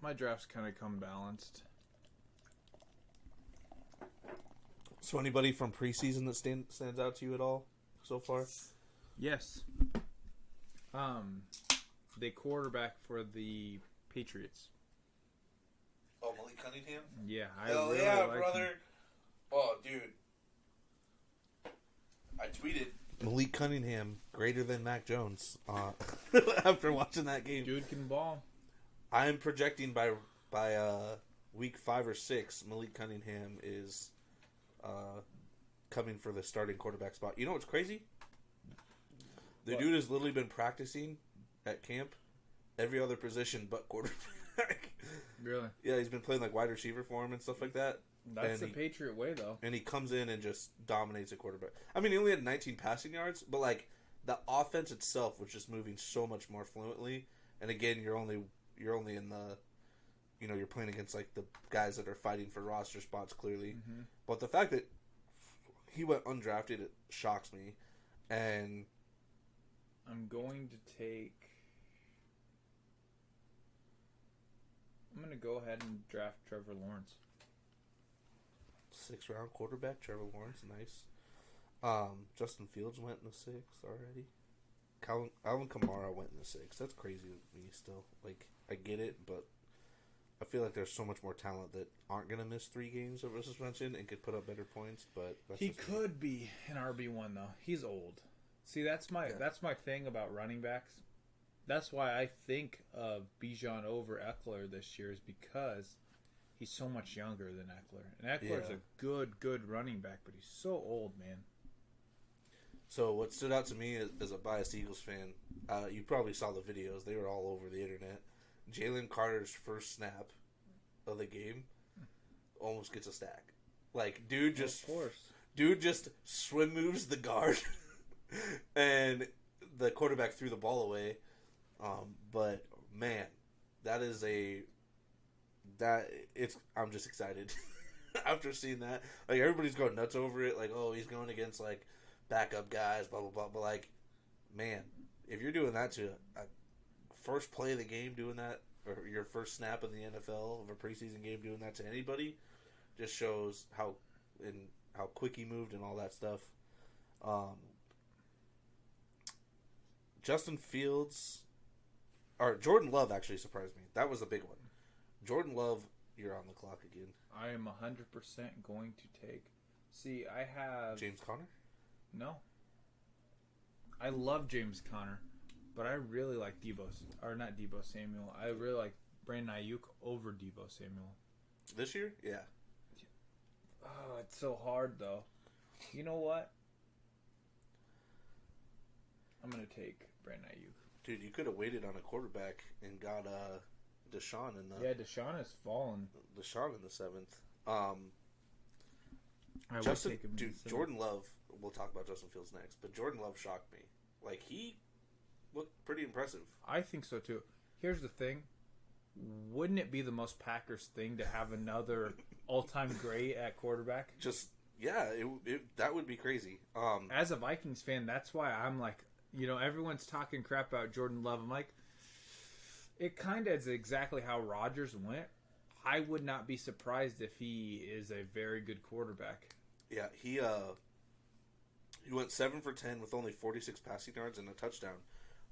Speaker 2: my draft's kind of come balanced.
Speaker 1: So anybody from preseason that stands out to you at all so far?
Speaker 2: Yes. The quarterback for the Patriots.
Speaker 1: Oh, Malik Cunningham?
Speaker 2: Yeah,
Speaker 1: Hell
Speaker 2: really
Speaker 1: yeah,
Speaker 2: like
Speaker 1: brother.
Speaker 2: him.
Speaker 1: Oh, dude. I tweeted Malik Cunningham greater than Mac Jones after watching that game.
Speaker 2: Dude can ball.
Speaker 1: I'm projecting by week 5 or 6, Malik Cunningham is coming for the starting quarterback spot. You know what's crazy? The dude has literally been practicing at camp every other position but quarterback.
Speaker 2: Really?
Speaker 1: Yeah, he's been playing like wide receiver for him and stuff like that.
Speaker 2: That's the Patriot way, though.
Speaker 1: And he comes in and just dominates a quarterback. I mean, he only had 19 passing yards, but like the offense itself was just moving so much more fluently. And again, you're only in the, you're playing against like the guys that are fighting for roster spots clearly.
Speaker 2: Mm-hmm.
Speaker 1: But the fact that he went undrafted, it shocks me. And
Speaker 2: I'm going to go ahead and draft Trevor Lawrence.
Speaker 1: 6th round quarterback, Trevor Lawrence, nice. Justin Fields went in the 6th already. Alvin Kamara went in the 6th. That's crazy to me still. Like, I get it, but I feel like there's so much more talent that aren't going to miss 3 games of a suspension and could put up better points, but that's
Speaker 2: He could be an RB1 though. He's old. See, that's my thing about running backs. That's why I think of Bijan over Eckler this year is because he's so much younger than Eckler. And Eckler's a good running back, but he's so old, man.
Speaker 1: So what stood out to me as a biased Eagles fan, you probably saw the videos. They were all over the internet. Jalen Carter's first snap of the game almost gets a stack. Like, dude just swim moves the guard, and the quarterback threw the ball away. But man, I'm just excited after seeing that. Like, everybody's going nuts over it. Like, oh, he's going against like backup guys, blah blah blah. But like, man, if you're doing that to a first play of the game, doing that, or your first snap in the NFL of a preseason game, doing that to anybody, just shows how quick he moved and all that stuff. Justin Fields, or Jordan Love actually surprised me. That was a big one. Jordan Love, you're on the clock again.
Speaker 2: I am 100% going to take. See, I have
Speaker 1: James Conner?
Speaker 2: No. I love James Conner, but I really like not Debo Samuel. I really like Brandon Ayuk over Debo Samuel.
Speaker 1: This year? Yeah.
Speaker 2: Oh, it's so hard though. You know what? I'm gonna take Brandon Ayuk.
Speaker 1: Dude, you could have waited on a quarterback and got Deshaun in the.
Speaker 2: Yeah, Deshaun has fallen.
Speaker 1: Deshaun in the 7th.
Speaker 2: I
Speaker 1: Justin,
Speaker 2: would take him.
Speaker 1: dude, Jordan Love. We'll talk about Justin Fields next, but Jordan Love shocked me. Like, he looked pretty impressive.
Speaker 2: I think so too. Here's the thing: wouldn't it be the most Packers thing to have another all-time great at quarterback?
Speaker 1: Just that would be crazy.
Speaker 2: As a Vikings fan, that's why I'm like, everyone's talking crap about Jordan Love. I'm like, it kind of is exactly how Rodgers went. I would not be surprised if he is a very good quarterback.
Speaker 1: Yeah, he went 7 for 10 with only 46 passing yards and a touchdown,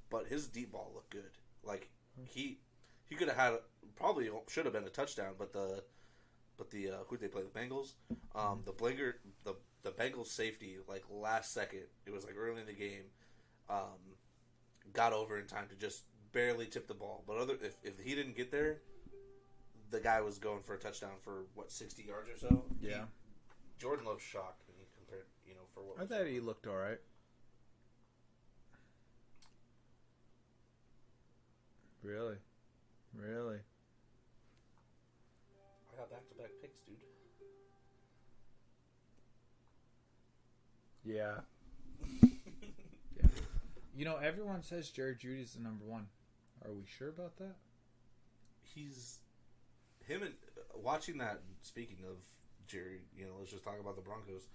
Speaker 1: but his deep ball looked good. Like, he could have had probably should have been a touchdown, but the who'd they play, the Bengals? The Bengals safety, like last second, it was like early in the game, got over in time to just barely tip the ball. But if he didn't get there, the guy was going for a touchdown for 60 yards or so.
Speaker 2: Yeah.
Speaker 1: Jordan Love shocked me compared, for what
Speaker 2: I thought he looked all right. Really?
Speaker 1: I got back-to-back picks, dude.
Speaker 2: Yeah. Yeah. Everyone says Jerry Jeudy's the number 1. Are we sure about that?
Speaker 1: Him and watching that. Speaking of Jerry, let's just talk about the Broncos.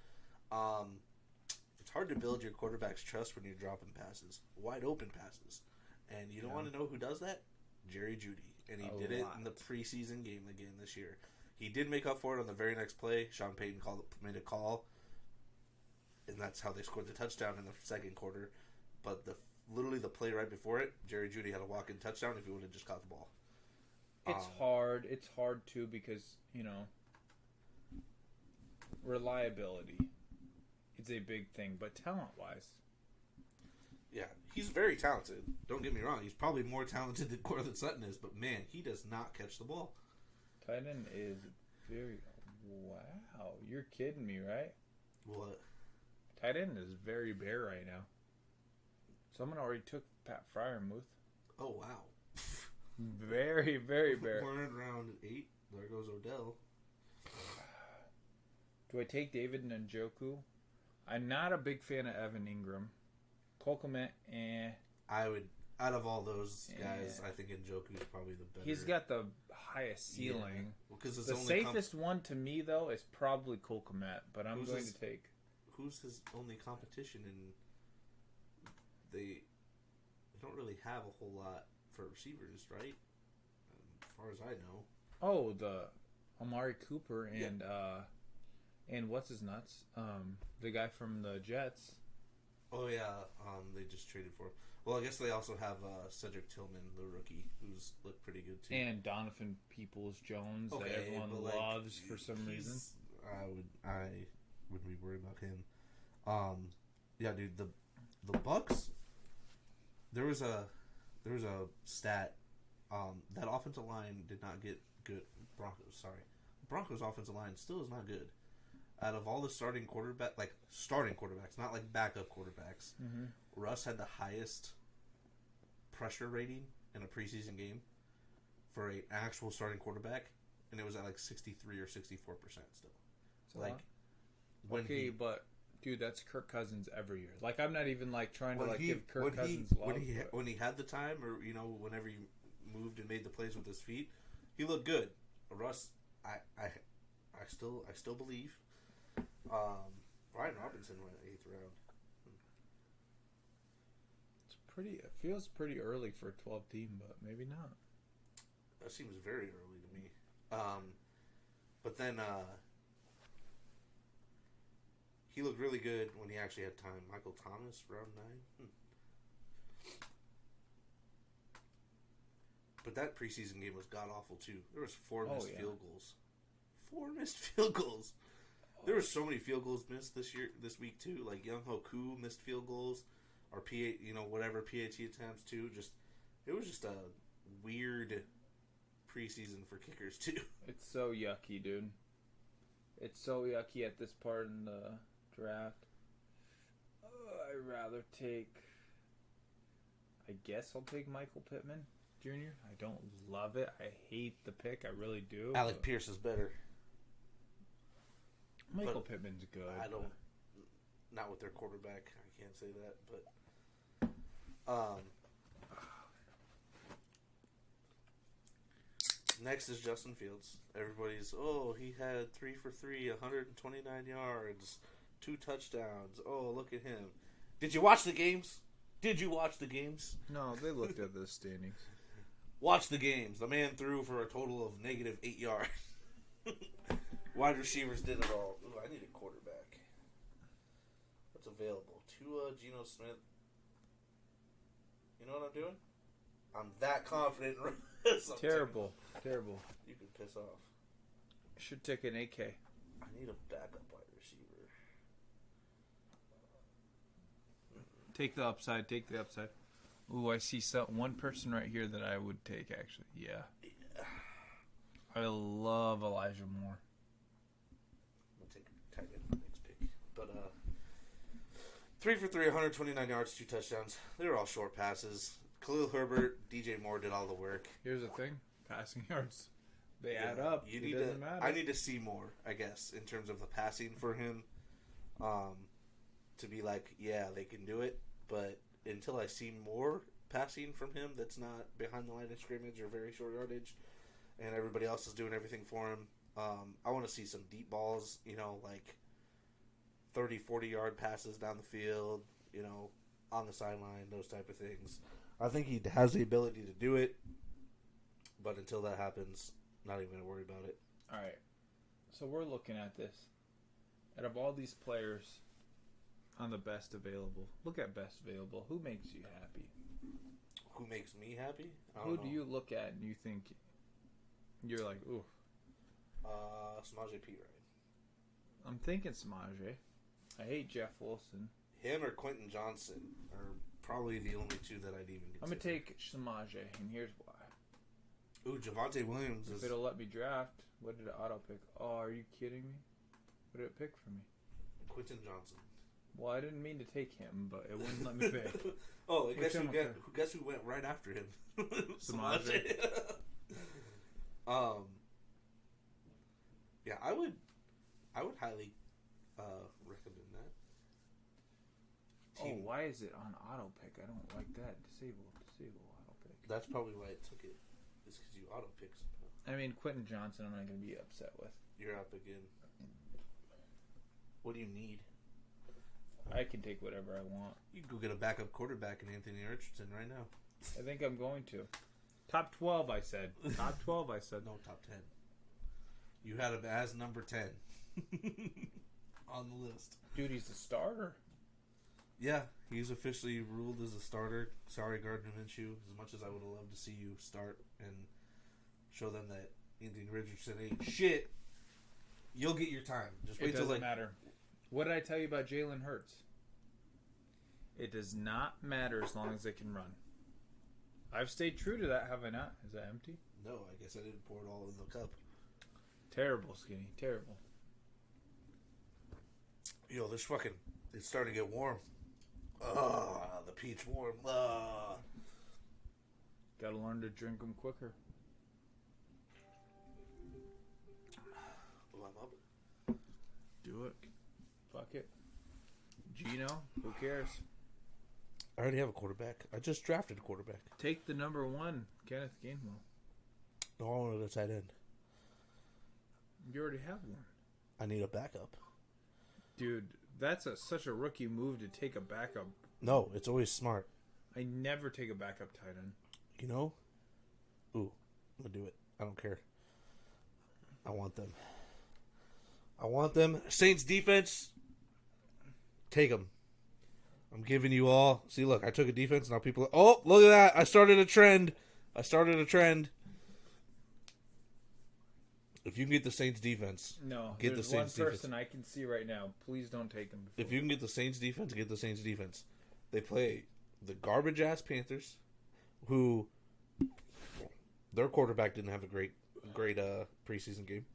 Speaker 1: It's hard to build your quarterback's trust when you're dropping passes, wide open passes, and you don't want to know who does that? Jerry Jeudy, and he did it in the preseason game again this year. He did make up for it on the very next play. Sean Payton made a call, and that's how they scored the touchdown in the second quarter. But literally the play right before it, Jerry Jeudy had a walk-in touchdown if he would have just caught the ball.
Speaker 2: It's hard. It's hard too because reliability. It's a big thing, but talent-wise,
Speaker 1: yeah, he's very talented. Don't get me wrong; he's probably more talented than Cortland Sutton is. But man, he does not catch the ball.
Speaker 2: Tight end is very. Wow, you're kidding me, right?
Speaker 1: What?
Speaker 2: Tight end is very bare right now. Someone already took Pat Fryermuth.
Speaker 1: Oh wow.
Speaker 2: Very, very bare.
Speaker 1: We're in round 8. There goes Odell.
Speaker 2: Do I take David Njoku? I'm not a big fan of Evan Ingram. Cole Kmet,
Speaker 1: I would, out of all those guys, I think Njoku is probably the better.
Speaker 2: He's got the highest ceiling.
Speaker 1: Because
Speaker 2: the safest one to me, though, is probably Cole Kmet, but I'm going to take...
Speaker 1: Who's his only competition? And they don't really have a whole lot for receivers, right? As far as I know.
Speaker 2: Oh, the Amari Cooper and what's his nuts? The guy from the Jets.
Speaker 1: Oh, yeah. They just traded for him. Well, I guess they also have Cedric Tillman, the rookie, who's looked pretty good, too.
Speaker 2: And Donovan Peoples-Jones, that everyone loves for some reason.
Speaker 1: I wouldn't be worried about him. Yeah, dude, the Bucks, there was a stat, that offensive line did not get good. Broncos offensive line still is not good. Out of all the starting quarterbacks, not like backup quarterbacks, Russ had the highest pressure rating in a preseason game for an actual starting quarterback, and it was at like 63 or 64% still.
Speaker 2: But dude, that's Kirk Cousins every year. Like, I'm not even like trying to give Kirk Cousins love.
Speaker 1: When he had the time, or whenever he moved and made the plays with his feet, he looked good. Russ, I still believe. Brian Robinson went 8th round.
Speaker 2: It feels pretty early for a 12 team, but maybe not.
Speaker 1: That seems very early to me. But then he looked really good when he actually had time. Michael Thomas, round 9. But that preseason game was god awful too. There was 4 missed field goals. 4 missed field goals. There were so many field goals missed this week too. Like Young Hoku missed field goals, or whatever PAT attempts too. It was just a weird preseason for kickers too.
Speaker 2: It's so yucky, dude. It's so yucky at this part in the draft. I'd rather take. I guess I'll take Michael Pittman Jr. I don't love it. I hate the pick. I really do.
Speaker 1: Alec Pierce is better.
Speaker 2: Michael Pittman's good.
Speaker 1: I don't. Not with their quarterback. I can't say that. But next is Justin Fields. Everybody's, he had 3 for 3, 129 yards, 2 touchdowns. Oh, look at him. Did you watch the games?
Speaker 2: No, they looked at the standings.
Speaker 1: Watch the games. The man threw for a total of negative 8 yards. Wide receivers did it all. Ooh, I need a quarterback. What's available? Tua, Geno Smith. You know what I'm doing? I'm that confident.
Speaker 2: Terrible.
Speaker 1: You can piss off.
Speaker 2: Should take an AK.
Speaker 1: I need a backup wide receiver.
Speaker 2: Take the upside. Ooh, I see one person right here that I would take, actually. Yeah. I love Elijah Moore.
Speaker 1: I'll take tight end next pick. But 3 for 3, 129 yards, 2 touchdowns. They were all short passes. Khalil Herbert, DJ Moore did all the work.
Speaker 2: Here's the thing: passing yards, they add up. It doesn't matter.
Speaker 1: I need to see more, I guess, in terms of the passing for him. To be like, yeah, they can do it. But until I see more passing from him, that's not behind the line of scrimmage or very short yardage, and everybody else is doing everything for him. I want to see some deep balls, like 30, 40-yard passes down the field, on the sideline, those type of things. I think he has the ability to do it, but until that happens, not even going to worry about it.
Speaker 2: All right. So we're looking at this. Out of all these players on the best available, look at best available. Who makes you happy?
Speaker 1: Who makes me happy?
Speaker 2: Who do you look at and you think you're like, ooh?
Speaker 1: Samaje Perine.
Speaker 2: I'm thinking Samaje. I hate Jeff Wilson.
Speaker 1: Him or Quentin Johnson are probably the only two that I'd even consider.
Speaker 2: I'm going to take Samaje, and here's why.
Speaker 1: Ooh, Javonte Williams
Speaker 2: If it'll let me draft, what did it auto pick? Oh, are you kidding me? What did it pick for me?
Speaker 1: Quentin Johnson.
Speaker 2: Well, I didn't mean to take him, but it wouldn't let me pick.
Speaker 1: Guess who went right after him?
Speaker 2: Samaje.
Speaker 1: Yeah, I would highly recommend that.
Speaker 2: Oh, why is it on auto pick? I don't like that. Disable auto pick.
Speaker 1: That's probably why it took it. It's because you auto pick somehow.
Speaker 2: I mean, Quentin Johnson, I'm not going to be upset with.
Speaker 1: You're up again. What do you need?
Speaker 2: I can take whatever I want.
Speaker 1: You can go get a backup quarterback in Anthony Richardson right now.
Speaker 2: I think I'm going to. Top 12, I said. Top 12, I said.
Speaker 1: No, top 10. You had him as number 10 on the list.
Speaker 2: Dude, he's the starter.
Speaker 1: Yeah, he's officially ruled as a starter. Sorry, Gardner Minshew. As much as I would have loved to see you start and show them that Anthony Richardson ain't shit, you'll get your time. Just wait till
Speaker 2: It doesn't matter. What did I tell you about Jalen Hurts? It does not matter as long as they can run. I've stayed true to that, have I not? Is that empty?
Speaker 1: No, I guess I didn't pour it all in the cup.
Speaker 2: Terrible, Skinny. Terrible.
Speaker 1: Yo, it's starting to get warm. The peach warm.
Speaker 2: Gotta learn to drink them quicker.
Speaker 1: Well, I'm up.
Speaker 2: Do it. Fuck it. Gino, who cares?
Speaker 1: I already have a quarterback. I just drafted a quarterback.
Speaker 2: Take the number 1, Kenneth Gainwell.
Speaker 1: No, I wanted a tight end.
Speaker 2: You already have one.
Speaker 1: I need a backup.
Speaker 2: Dude, that's such a rookie move to take a backup.
Speaker 1: No, it's always smart.
Speaker 2: I never take a backup tight end.
Speaker 1: You know? Ooh, I'm going to do it. I don't care. I want them. Saints defense. Take them. I'm giving you all. See, look, I took a defense. Now people. Oh, look at that. I started a trend. If you can get the Saints defense.
Speaker 2: No,
Speaker 1: get
Speaker 2: there's
Speaker 1: the Saints
Speaker 2: one person
Speaker 1: defense.
Speaker 2: I can see right now. Please don't take him.
Speaker 1: If you can get the Saints defense, get the Saints defense. They play the garbage-ass Panthers, who their quarterback didn't have a great preseason game.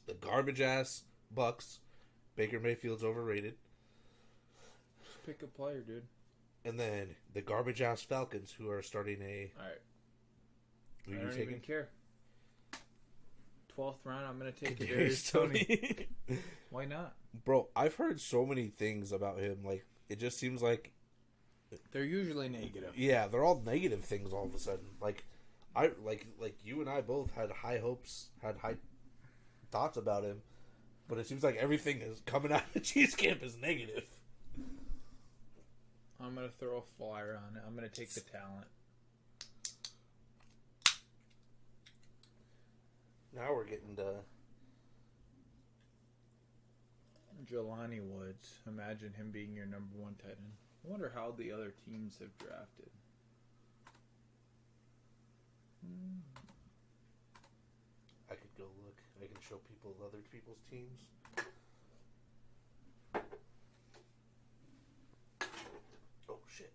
Speaker 1: The garbage-ass Bucks. Baker Mayfield's overrated.
Speaker 2: Just pick a player, dude.
Speaker 1: And then the garbage-ass Falcons, who are starting a...
Speaker 2: All right.
Speaker 1: Who
Speaker 2: I
Speaker 1: you
Speaker 2: don't
Speaker 1: taking?
Speaker 2: even care. 12th round, I'm going to take
Speaker 1: Kadarius
Speaker 2: Kadarius Toney. Why not?
Speaker 1: Bro, I've heard so many things about him. Like, it just seems like...
Speaker 2: They're usually negative.
Speaker 1: Yeah, they're all negative things all of a sudden. Like you and I both had high hopes, had high thoughts about him, but it seems like everything is coming out of Chiefs camp is negative.
Speaker 2: I'm going to throw a flyer on it. I'm going to take the talent.
Speaker 1: Now we're getting to
Speaker 2: Jelani Woods. Imagine him being your number 1 tight end. I wonder how the other teams have drafted.
Speaker 1: I could go look. I can show people other people's teams. Oh, shit.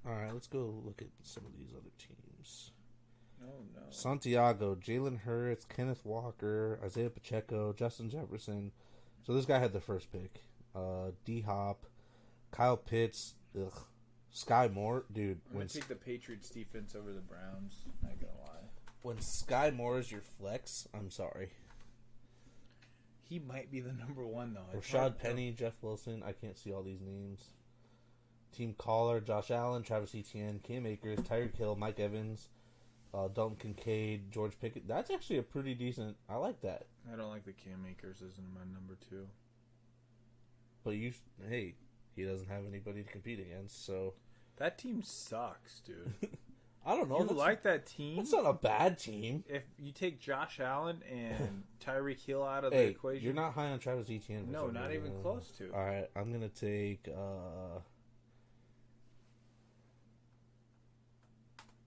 Speaker 1: Alright, let's go look at some of these other teams.
Speaker 2: Oh, no.
Speaker 1: Santiago, Jalen Hurts, Kenneth Walker, Isaiah Pacheco, Justin Jefferson. So this guy had the first pick. D-Hop, Kyle Pitts, Sky Moore. Dude,
Speaker 2: I'm going to take the Patriots defense over the Browns. Not going to lie.
Speaker 1: When Sky Moore is your flex, I'm sorry.
Speaker 2: He might be the number 1, though.
Speaker 1: Rashad Penny, Jeff Wilson. I can't see all these names. Team Caller, Josh Allen, Travis Etienne, Cam Akers, Tyreek Hill, Mike Evans, Dalton Kincaid, George Pickett. That's actually a pretty decent... I like that.
Speaker 2: I don't like the Cam Akers as my number 2.
Speaker 1: But hey, he doesn't have anybody to compete against, so...
Speaker 2: That team sucks, dude.
Speaker 1: I don't know.
Speaker 2: You like that team?
Speaker 1: That's not a bad team.
Speaker 2: If you take Josh Allen and Tyreek Hill out of the equation...
Speaker 1: You're not high on Travis Etienne.
Speaker 2: No, not even close to.
Speaker 1: All right, I'm going to take...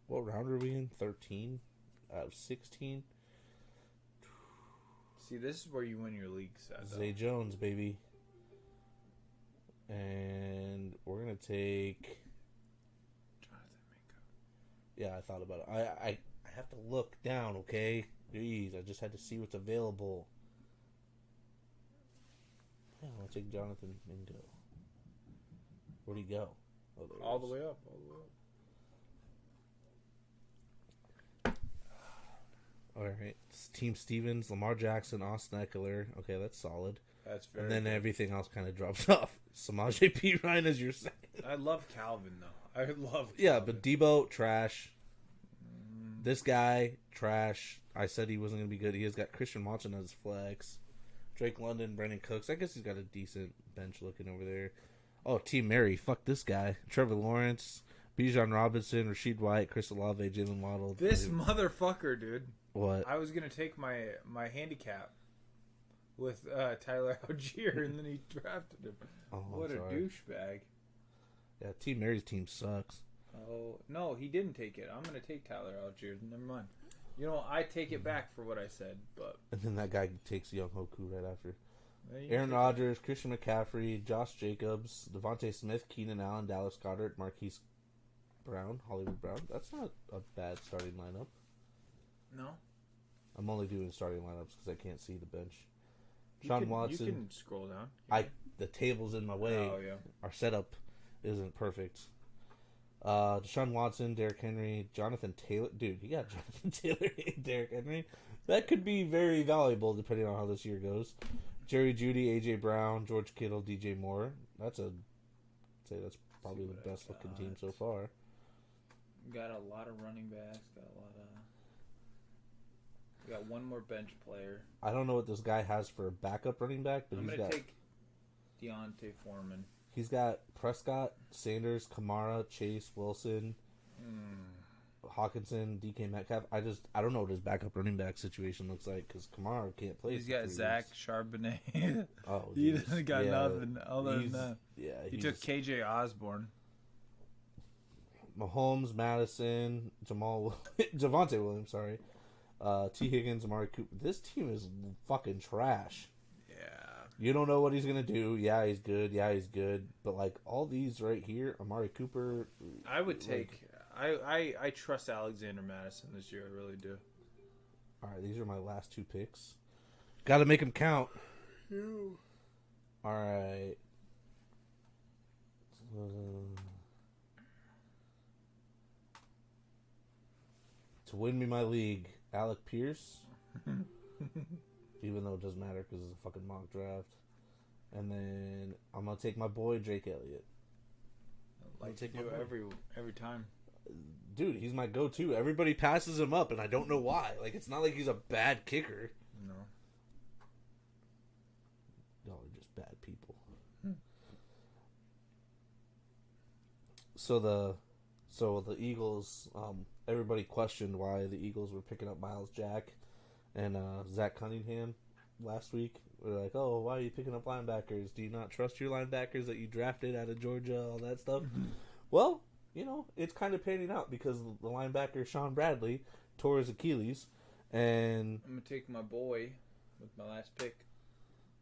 Speaker 1: what round are we in? 13 out of 16?
Speaker 2: See, this is where you win your league set.
Speaker 1: Zay Jones, baby. And we're going to take...
Speaker 2: Jonathan Mingo.
Speaker 1: Yeah, I thought about it. I have to look down, okay? Jeez, I just had to see what's available. Yeah, I'll take Jonathan Mingo. Where'd he go? Oh, there he
Speaker 2: All
Speaker 1: is.
Speaker 2: the way up.
Speaker 1: All right. Team Stevens, Lamar Jackson, Austin Eckler. Okay, that's solid.
Speaker 2: That's very
Speaker 1: And then
Speaker 2: good.
Speaker 1: everything else kind of drops off. Samaje P. Ryan, as you're saying.
Speaker 2: I love Calvin, though. I love Calvin.
Speaker 1: Yeah, but Debo, trash. This guy, trash. I said he wasn't going to be good. He has got Christian Watson as his flex. Drake London, Brandon Cooks. I guess he's got a decent bench looking over there. Oh, Team Mary. Fuck this guy. Trevor Lawrence, Bijan Robinson, Rasheed White, Chris Olave, Jalen Waddle.
Speaker 2: This motherfucker, dude.
Speaker 1: What?
Speaker 2: I was going to take my handicap with Tyler Algier, and then he drafted him.
Speaker 1: Oh,
Speaker 2: what a douchebag.
Speaker 1: Yeah, Team Mary's team sucks.
Speaker 2: Oh, no, he didn't take it. I'm going to take Tyler Algier. Never mind. You know, I take it back for what I said, but...
Speaker 1: And then that guy takes Young Hoku right after.
Speaker 2: Well,
Speaker 1: Aaron Rodgers, Christian McCaffrey, Josh Jacobs, Devontae Smith, Keenan Allen, Dallas Goedert, Marquise Brown, Hollywood Brown. That's not a bad starting lineup.
Speaker 2: No?
Speaker 1: I'm only doing starting lineups because I can't see the bench. Sean Watson.
Speaker 2: You can scroll down.
Speaker 1: The table's in my way.
Speaker 2: Oh, yeah.
Speaker 1: Our setup isn't perfect. Deshaun Watson, Derrick Henry, Jonathan Taylor. Dude, you got Jonathan Taylor and Derrick Henry. That could be very valuable depending on how this year goes. Jerry Jeudy, AJ Brown, George Kittle, DJ Moore. I'd say that's probably the best looking team so far.
Speaker 2: Got a lot of running backs. We got one more bench player.
Speaker 1: I don't know what this guy has for a backup running back, but
Speaker 2: I'm gonna take Deontay Foreman.
Speaker 1: He's got Prescott, Sanders, Kamara, Chase, Wilson, Hawkinson, DK Metcalf. I don't know what his backup running back situation looks like because Kamara can't play.
Speaker 2: He's got Zach Charbonnet.
Speaker 1: Oh,
Speaker 2: he doesn't got nothing other than that.
Speaker 1: Yeah,
Speaker 2: he took KJ Osborne.
Speaker 1: Mahomes, Madison, Javonte Williams. Sorry, T. Higgins, Amari Cooper. This team is fucking trash. You don't know what he's going to do. Yeah, he's good. But, like, all these right here, Amari Cooper.
Speaker 2: I would take... I trust Alexander Madison this year. I really do.
Speaker 1: All right, these are my last two picks. Got to make them count. All right. To win me my league, Alec Pierce. Even though it doesn't matter because it's a fucking mock draft. And then I'm going to take my boy, Jake Elliott.
Speaker 2: Like to do every time.
Speaker 1: Dude, he's my go-to. Everybody passes him up, and I don't know why. Like, it's not like he's a bad kicker.
Speaker 2: No.
Speaker 1: Y'all are just bad people. So the Eagles, everybody questioned why the Eagles were picking up Miles Jack and Zach Cunningham last week. We're like, oh, why are you picking up linebackers? Do you not trust your linebackers that you drafted out of Georgia, all that stuff? Well, you know, it's kind of panning out because the linebacker, Sean Bradley, tore his Achilles. And
Speaker 2: I'm going to take my boy with my last pick,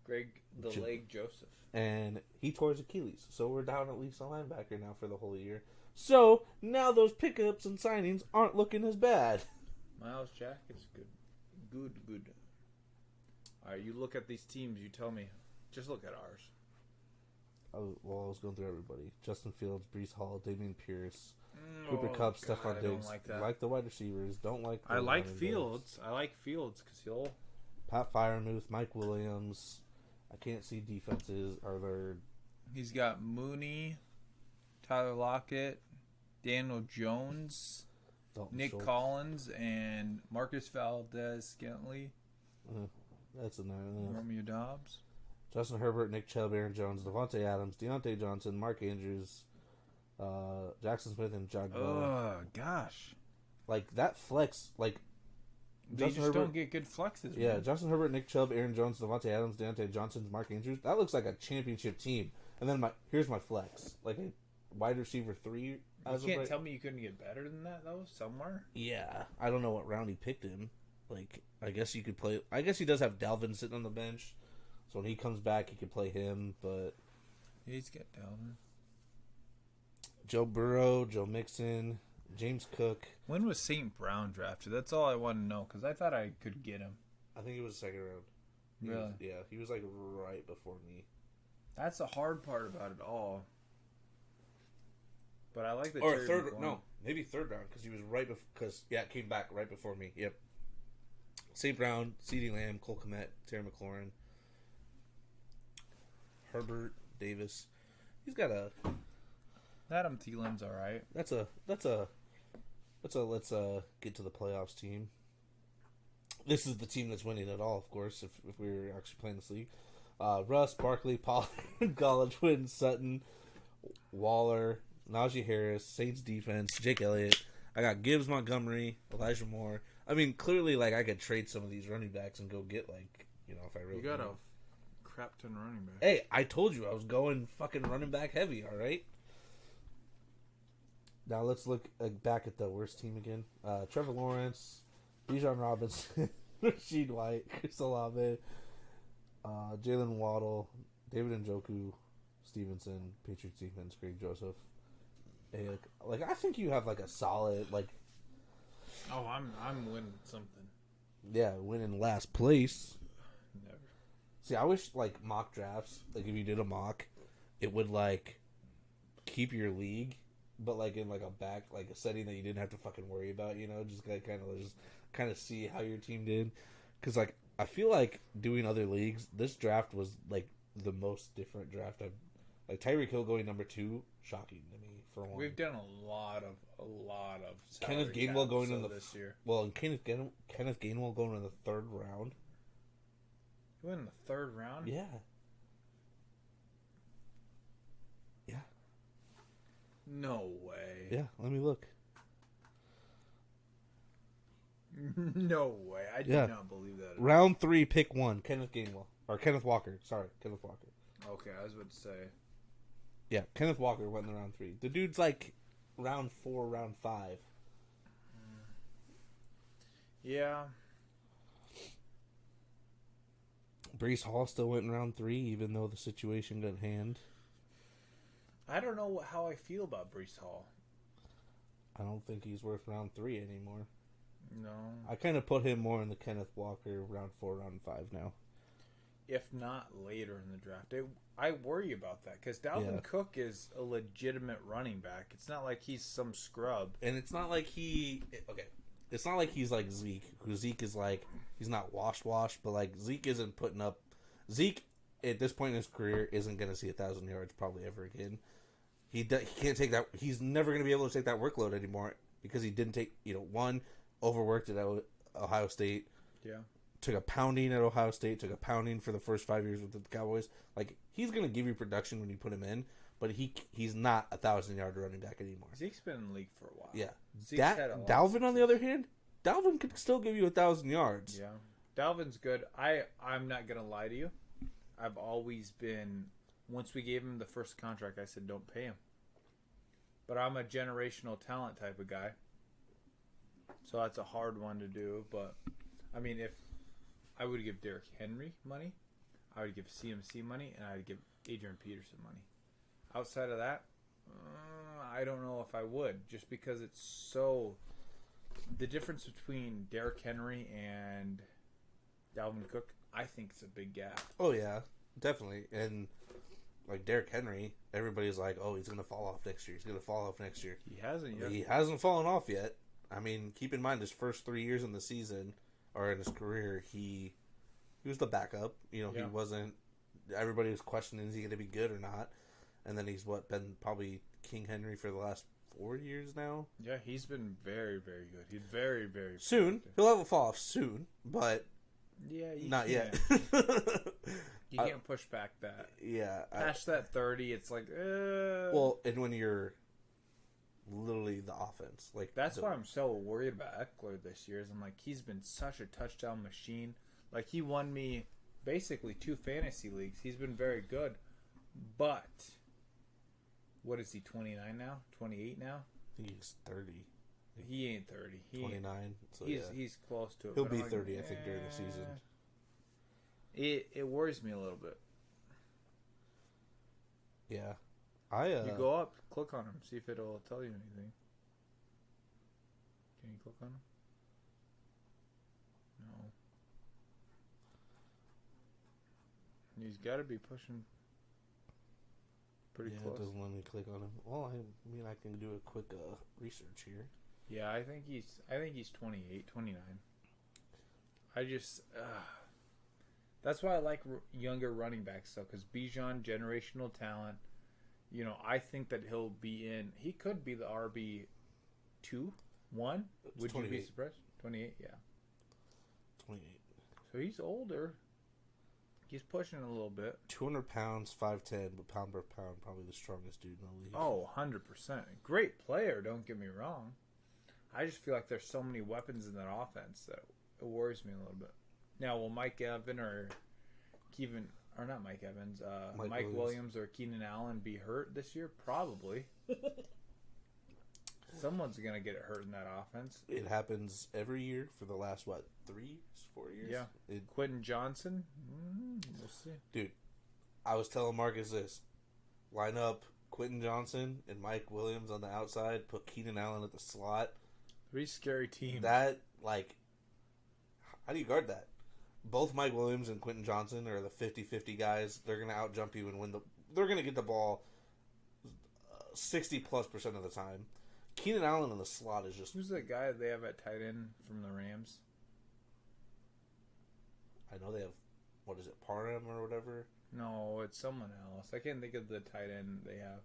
Speaker 2: Greg the Leg Joseph.
Speaker 1: And he tore his Achilles. So we're down at least a linebacker now for the whole year. So now those pickups and signings aren't looking as bad.
Speaker 2: Miles Jack is good. Good. All right, you look at these teams. You tell me. Just look at ours.
Speaker 1: I was going through everybody. Justin Fields, Breece Hall, Damian Pierce, Cooper Kupp, Stephon Diggs. Like the wide receivers. Don't like the
Speaker 2: I like Fields. I like Fields because he'll...
Speaker 1: Pat Freiermuth, Mike Williams. I can't see defenses. Are there...
Speaker 2: He's got Mooney, Tyler Lockett, Daniel Jones,
Speaker 1: Dalton
Speaker 2: Nick
Speaker 1: Schultz.
Speaker 2: Collins, and Marcus Valdez-Scantling.
Speaker 1: That's a nine.
Speaker 2: Romeo Dobbs.
Speaker 1: Justin Herbert, Nick Chubb, Aaron Jones, Devontae Adams, Deontay Johnson, Mark Andrews, Jackson Smith, and John Bell.
Speaker 2: Oh, gosh.
Speaker 1: Like, that flex, like...
Speaker 2: They just don't get good flexes.
Speaker 1: Yeah,
Speaker 2: man.
Speaker 1: Justin Herbert, Nick Chubb, Aaron Jones, Devontae Adams, Deontay Johnson, Mark Andrews. That looks like a championship team. And then here's my flex. Like a wide receiver 3.
Speaker 2: You can't tell me you couldn't get better than that, though, somewhere?
Speaker 1: Yeah. I don't know what round he picked him. Like, I guess you could play... I guess he does have Dalvin sitting on the bench. So when he comes back, he can play him, but...
Speaker 2: He's got Dalvin.
Speaker 1: Joe Burrow, Joe Mixon, James Cook.
Speaker 2: When was St. Brown drafted? That's all I want to know, because I thought I could get him.
Speaker 1: I think it was second round.
Speaker 2: Really?
Speaker 1: He was like right before me.
Speaker 2: That's the hard part about it all. But I like the
Speaker 1: Or maybe third round, because he was right before... it came back right before me. Yep. St. Brown, CeeDee Lamb, Cole Kmet, Terry McLaurin. Herbert, Davis. He's got a.
Speaker 2: Adam Thielen's all right.
Speaker 1: That's a let's get to the playoffs team. This is the team that's winning it all, of course. If we were actually playing this league, Russ, Barkley, Pollard, Golladay, Sutton, Waller, Najee Harris, Saints defense, Jake Elliott. I got Gibbs, Montgomery, Elijah Moore. I mean, clearly, like I could trade some of these running backs and go get if I really.
Speaker 2: You got
Speaker 1: need.
Speaker 2: a crap ton running back.
Speaker 1: Hey, I told you I was going fucking running back heavy. All right. Now let's look back at the worst team again. Trevor Lawrence, Bijan Robinson, Rashid White, Chris Olave, Jalen Waddle, David Njoku, Stevenson, Patriots defense, Greg Joseph. Hey, I think you have a solid
Speaker 2: Oh, I'm winning something.
Speaker 1: Yeah, winning last place.
Speaker 2: Never.
Speaker 1: See, I wish mock drafts, if you did a mock, it would keep your league. But in a setting that you didn't have to fucking worry about, just kind of see how your team did. Because I feel like doing other leagues, this draft was the most different draft I've. Tyreek Hill going number 2, shocking to me for one.
Speaker 2: We've done a lot of
Speaker 1: Kenneth Gainwell going in
Speaker 2: this year.
Speaker 1: Well, and Kenneth Gainwell going in the 3rd round.
Speaker 2: He went in the 3rd round.
Speaker 1: Yeah. Yeah.
Speaker 2: No way.
Speaker 1: Yeah, let me look.
Speaker 2: No way. I do not believe that.
Speaker 1: Round 3, pick 1, Kenneth Gainwell. Or Kenneth Walker. Sorry, Kenneth Walker.
Speaker 2: Okay, I was about to say.
Speaker 1: Yeah, Kenneth Walker went in the round 3. The dude's round 4, round 5.
Speaker 2: Yeah.
Speaker 1: Breece Hall still went in round 3, even though the situation got hand.
Speaker 2: I don't know how I feel about Breece Hall.
Speaker 1: I don't think he's worth round 3 anymore.
Speaker 2: No.
Speaker 1: I kind of put him more in the Kenneth Walker round 4, round 5 now.
Speaker 2: If not later in the draft. I worry about that because Dalvin Cook is a legitimate running back. It's not like he's some scrub.
Speaker 1: And it's not like it's not like he's like Zeke, who Zeke is he's not wash, but Zeke isn't putting up. Zeke, at this point in his career, isn't going to see 1,000 yards probably ever again. He can't take that. He's never going to be able to take that workload anymore because he didn't take, one, overworked at Ohio State.
Speaker 2: Yeah.
Speaker 1: Took a pounding at Ohio State, took a pounding for the first 5 years with the Cowboys. He's going to give you production when you put him in, but he's not 1,000-yard running back anymore.
Speaker 2: Zeke's been in the league for a while.
Speaker 1: Yeah.
Speaker 2: Dalvin,
Speaker 1: on the other hand, Dalvin could still give you 1,000 yards.
Speaker 2: Yeah. Dalvin's good. I'm not going to lie to you. I've always been, once we gave him the first contract, I said, don't pay him. But I'm a generational talent type of guy. So that's a hard one to do. But, I mean, if I would give Derrick Henry money, I would give CMC money, and I would give Adrian Peterson money. Outside of that, I don't know if I would, just because it's so... The difference between Derrick Henry and Dalvin Cook, I think it's a big gap.
Speaker 1: Oh, yeah, definitely. And, Derrick Henry, everybody's like, oh, he's going to fall off next year. He's going to fall off next year.
Speaker 2: He hasn't yet.
Speaker 1: He hasn't fallen off yet. I mean, keep in mind, his first 3 years in the season, or in his career, he was the backup. He wasn't... Everybody was questioning, is he going to be good or not? And then he's, been probably King Henry for the last 4 years now?
Speaker 2: Yeah, he's been very, very good. He's very, very...
Speaker 1: Soon. He'll have a fall off soon, but...
Speaker 2: Yeah,
Speaker 1: not yet.
Speaker 2: You can't push back that.
Speaker 1: Yeah.
Speaker 2: Past that 30, it's like...
Speaker 1: Well, and when you're literally the offense.
Speaker 2: That's why I'm so worried about Eckler this year. Is I'm like, he's been such a touchdown machine. He won me basically 2 fantasy leagues. He's been very good. But... What is he, 29 now? 28 now?
Speaker 1: I think he's 30.
Speaker 2: He ain't 30.
Speaker 1: 29. So
Speaker 2: he's close to it.
Speaker 1: He'll be 30, I think, during the season.
Speaker 2: It worries me a little bit.
Speaker 1: Yeah.
Speaker 2: You go up, click on him, see if it'll tell you anything. Can you click on him? No. He's got to be pushing pretty close.
Speaker 1: It doesn't let me click on him. Well, I can do a quick research here.
Speaker 2: Yeah, I think he's 28, 29. I just That's why I like younger running backs, though, because Bijan, generational talent. I think that he'll be in. He could be the RB 2, 1. Would you be surprised? 28, yeah.
Speaker 1: 28.
Speaker 2: So he's older. He's pushing a little bit.
Speaker 1: 200 pounds, 5'10", but pound per pound, probably the strongest dude in the league.
Speaker 2: Oh, 100%. Great player, don't get me wrong. I just feel like there's so many weapons in that offense that it worries me a little bit. Now, will Mike Evans or Kevin, or not Mike Evans, Mike Williams or Keenan Allen be hurt this year? Probably. Someone's going to get hurt in that offense.
Speaker 1: It happens every year for the last, 3 years, 4 years?
Speaker 2: Yeah. Quentin Johnson? We'll see.
Speaker 1: Dude, I was telling Marcus this. Line up Quentin Johnson and Mike Williams on the outside. Put Keenan Allen at the slot.
Speaker 2: 3 scary teams.
Speaker 1: That, how do you guard that? Both Mike Williams and Quentin Johnson are the 50-50 guys. They're going to out-jump you and win they're going to get the ball 60+% of the time. Keenan Allen in the slot is just...
Speaker 2: Who's the guy they have at tight end from the Rams?
Speaker 1: I know they have, Parham or whatever?
Speaker 2: No, it's someone else. I can't think of the tight end they have.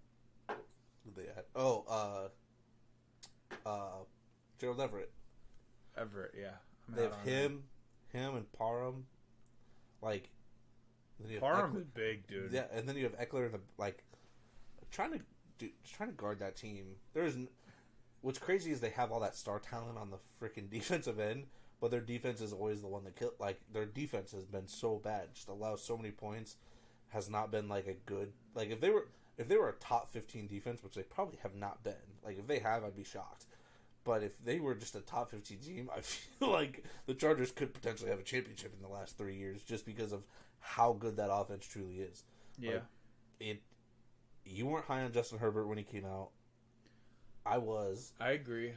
Speaker 1: Gerald Everett.
Speaker 2: Everett, yeah.
Speaker 1: They have him and Parham.
Speaker 2: Parham is big, dude.
Speaker 1: Yeah, and then you have Eckler in the trying to guard that team. What's crazy is they have all that star talent on the freaking defensive end, but their defense is always the one that kill. Their defense has been so bad, just allows so many points. Has not been a good if they were a top 15 defense, which they probably have not been. If they have, I'd be shocked. But if they were just a top 15 team, I feel like the Chargers could potentially have a championship in the last 3 years just because of how good that offense truly is.
Speaker 2: Yeah.
Speaker 1: You weren't high on Justin Herbert when he came out. I was.
Speaker 2: I agree.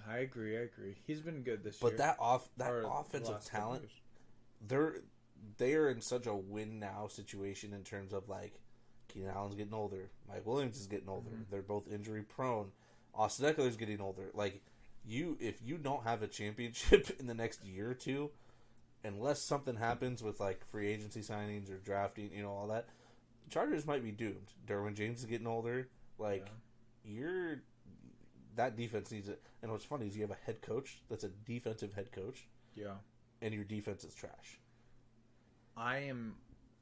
Speaker 2: He's been good this
Speaker 1: year.
Speaker 2: But
Speaker 1: that offensive talent, they are in such a win now situation in terms of Keenan Allen's getting older, Mike Williams is getting older. Mm-hmm. They're both injury prone. Austin Eckler's getting older. If you don't have a championship in the next year or two, unless something happens with free agency signings or drafting, all that, Chargers might be doomed. Derwin James is getting older. That defense needs it. And what's funny is you have a head coach that's a defensive head coach.
Speaker 2: Yeah.
Speaker 1: And your defense is trash.
Speaker 2: I am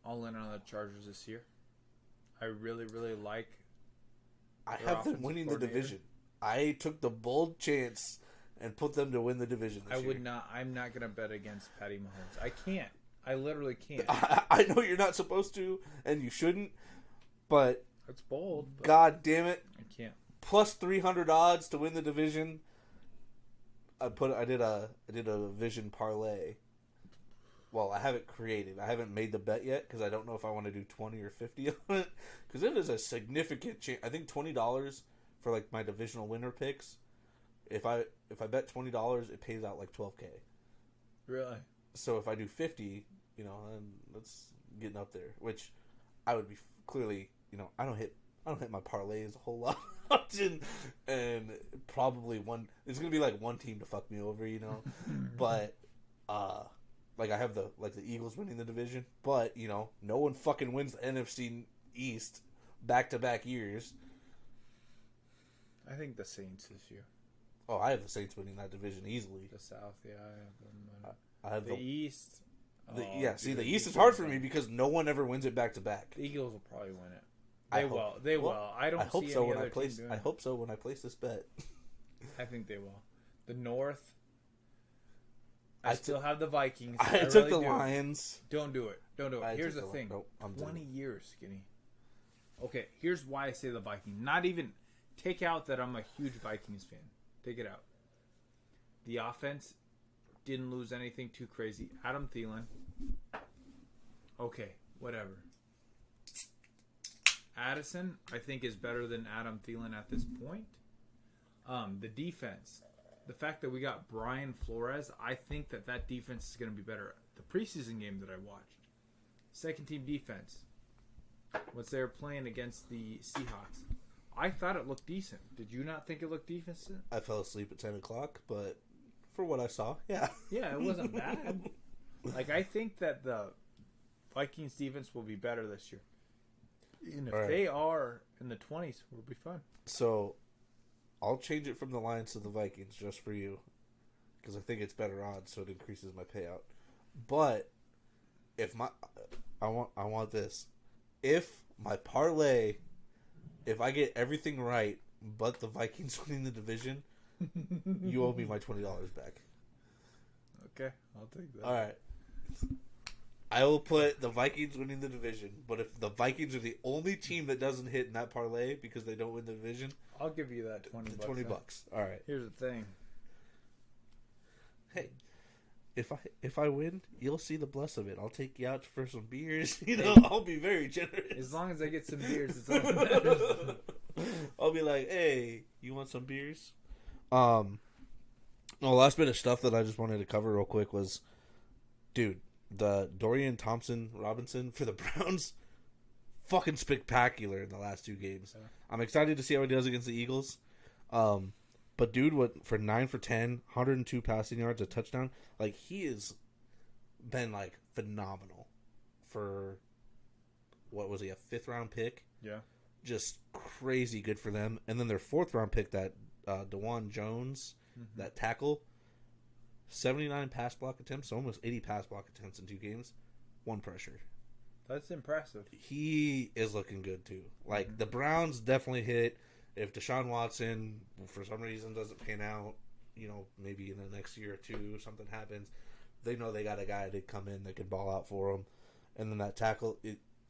Speaker 2: all in on the Chargers this year. I really, really like.
Speaker 1: I have them winning the division. I took the bold chance and put them to win the division this year.
Speaker 2: I'm not going to bet against Patty Mahomes. I can't. I literally can't.
Speaker 1: I know you're not supposed to, and you shouldn't, but...
Speaker 2: It's bold. But
Speaker 1: God damn it.
Speaker 2: I can't.
Speaker 1: Plus 300 odds to win the division. I did a vision parlay. Well, I haven't created. I haven't made the bet yet because I don't know if I want to do 20 or 50 on it. Because it is a significant chance. I think $20 for my divisional winner picks. If I bet $20, it pays out $12K.
Speaker 2: Really?
Speaker 1: So if I do 50, then that's getting up there. Which I would be clearly, I don't hit my parlays a whole lot. And probably it's gonna be one team to fuck me over, but I have the Eagles winning the division, but no one fucking wins the NFC East back-to-back years.
Speaker 2: I think the Saints this year.
Speaker 1: Oh, I have the Saints winning that division easily.
Speaker 2: The South, yeah, I have them.
Speaker 1: I have
Speaker 2: the East.
Speaker 1: The East is hard for me because no one ever wins it back-to-back.
Speaker 2: The Eagles will probably win it. They will. I hope
Speaker 1: so when I place. I hope so when I place this bet.
Speaker 2: I think they will. The North. I still have the Vikings.
Speaker 1: I took the Lions.
Speaker 2: Don't do it. Here's the thing.
Speaker 1: Nope,
Speaker 2: 20 years, Skinny. Okay, here's why I say the Vikings. Not even take out that I'm a huge Vikings fan. Take it out. The offense didn't lose anything too crazy. Adam Thielen. Okay, whatever. Addison, I think, is better than Adam Thielen at this point. The defense. The fact that we got Brian Flores, I think that defense is going to be better. The preseason game that I watched. Second team defense. Once they were playing against the Seahawks. I thought it looked decent. Did you not think it looked decent?
Speaker 1: I fell asleep at 10 o'clock, but for what I saw, yeah.
Speaker 2: Yeah, it wasn't bad. I think that Vikings defense will be better this year. And if
Speaker 1: All right.
Speaker 2: they are in the 20s, we'll be fine.
Speaker 1: So, I'll change it from the Lions to the Vikings just for you, because I think it's better odds, so it increases my payout. But if I want this. If my parlay, if I get everything right, but the Vikings winning the division, you owe me my $20 back.
Speaker 2: Okay, I'll take that.
Speaker 1: All right. I will put the Vikings winning the division, but if the Vikings are the only team that doesn't hit in that parlay because they don't win the division,
Speaker 2: I'll give you that $20.
Speaker 1: $20. All right.
Speaker 2: Here's the thing.
Speaker 1: Hey, if I win, you'll see the bless of it. I'll take you out for some beers. I'll be very generous.
Speaker 2: As long as I get some beers, it's all that matters.
Speaker 1: I'll be like, hey, you want some beers? The last bit of stuff that I just wanted to cover real quick was, dude, the Dorian Thompson-Robinson for the Browns, fucking spectacular in the last 2 games.
Speaker 2: Yeah.
Speaker 1: I'm excited to see how he does against the Eagles. But dude, what for 9 for 10, 102 passing yards, a touchdown, like he has been like phenomenal for what was he, a 5th round pick?
Speaker 2: Yeah.
Speaker 1: Just crazy good for them. And then their 4th round pick, that DeJuan Jones, that tackle, 79 pass block attempts, so almost 80 pass block attempts in 2 games, 1 pressure.
Speaker 2: That's impressive.
Speaker 1: He is looking good too. Like the Browns definitely hit. If Deshaun Watson for some reason doesn't pan out, maybe in the next year or 2 something happens, they know they got a guy to come in that can ball out for them. And then that tackle,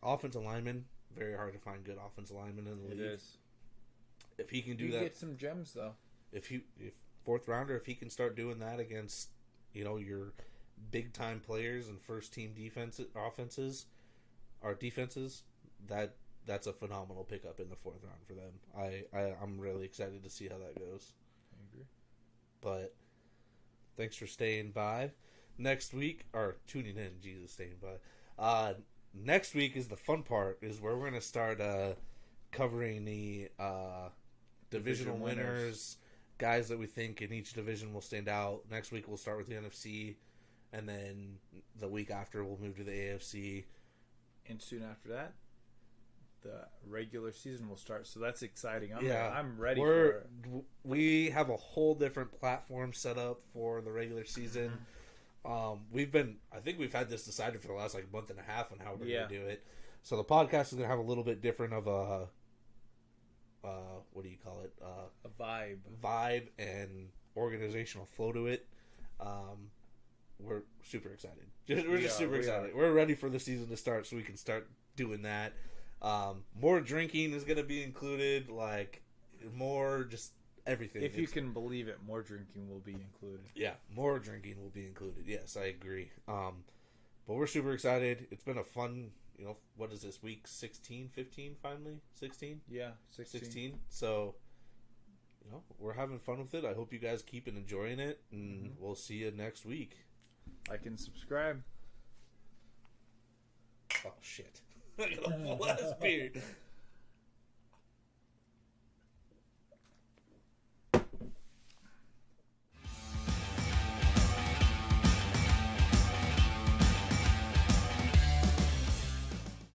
Speaker 1: offensive lineman, very hard to find good offensive linemen in the league.
Speaker 2: It is.
Speaker 1: If he can do
Speaker 2: you
Speaker 1: that,
Speaker 2: get some gems though.
Speaker 1: if 4th rounder, if he can start doing that against your big time players and first team offenses, that's a phenomenal pickup in the 4th round for them. I'm really excited to see how that goes.
Speaker 2: I agree.
Speaker 1: But thanks for staying by. Next week, or tuning in, Jesus, staying by. Next week is the fun part, is where we're going to start covering the divisional winners, guys that we think in each division will stand out. Next week we'll start with the NFC, and then the week after we'll move to the AFC.
Speaker 2: And soon after that, the regular season will start. So that's exciting.
Speaker 1: Yeah,
Speaker 2: I'm ready for it.
Speaker 1: We have a whole different platform set up for the regular season. I think we've had this decided for the last month and a half on how we're going to do it. So the podcast is going to have a little bit different of a what do you call it?
Speaker 2: A
Speaker 1: vibe and organizational flow to it. We're super excited. We're just super excited. We're ready for the season to start so we can start doing that. More drinking is going to be included, more just everything.
Speaker 2: If you can believe it, more drinking will be included.
Speaker 1: Yeah, more drinking will be included. Yes, I agree. But we're super excited. It's been a fun, what is this, week 16, 15 finally? 16?
Speaker 2: Yeah, 16.
Speaker 1: So, we're having fun with it. I hope you guys keep enjoying it, and we'll see you next week.
Speaker 2: Like and subscribe.
Speaker 1: Oh, shit. I got a full ass beard.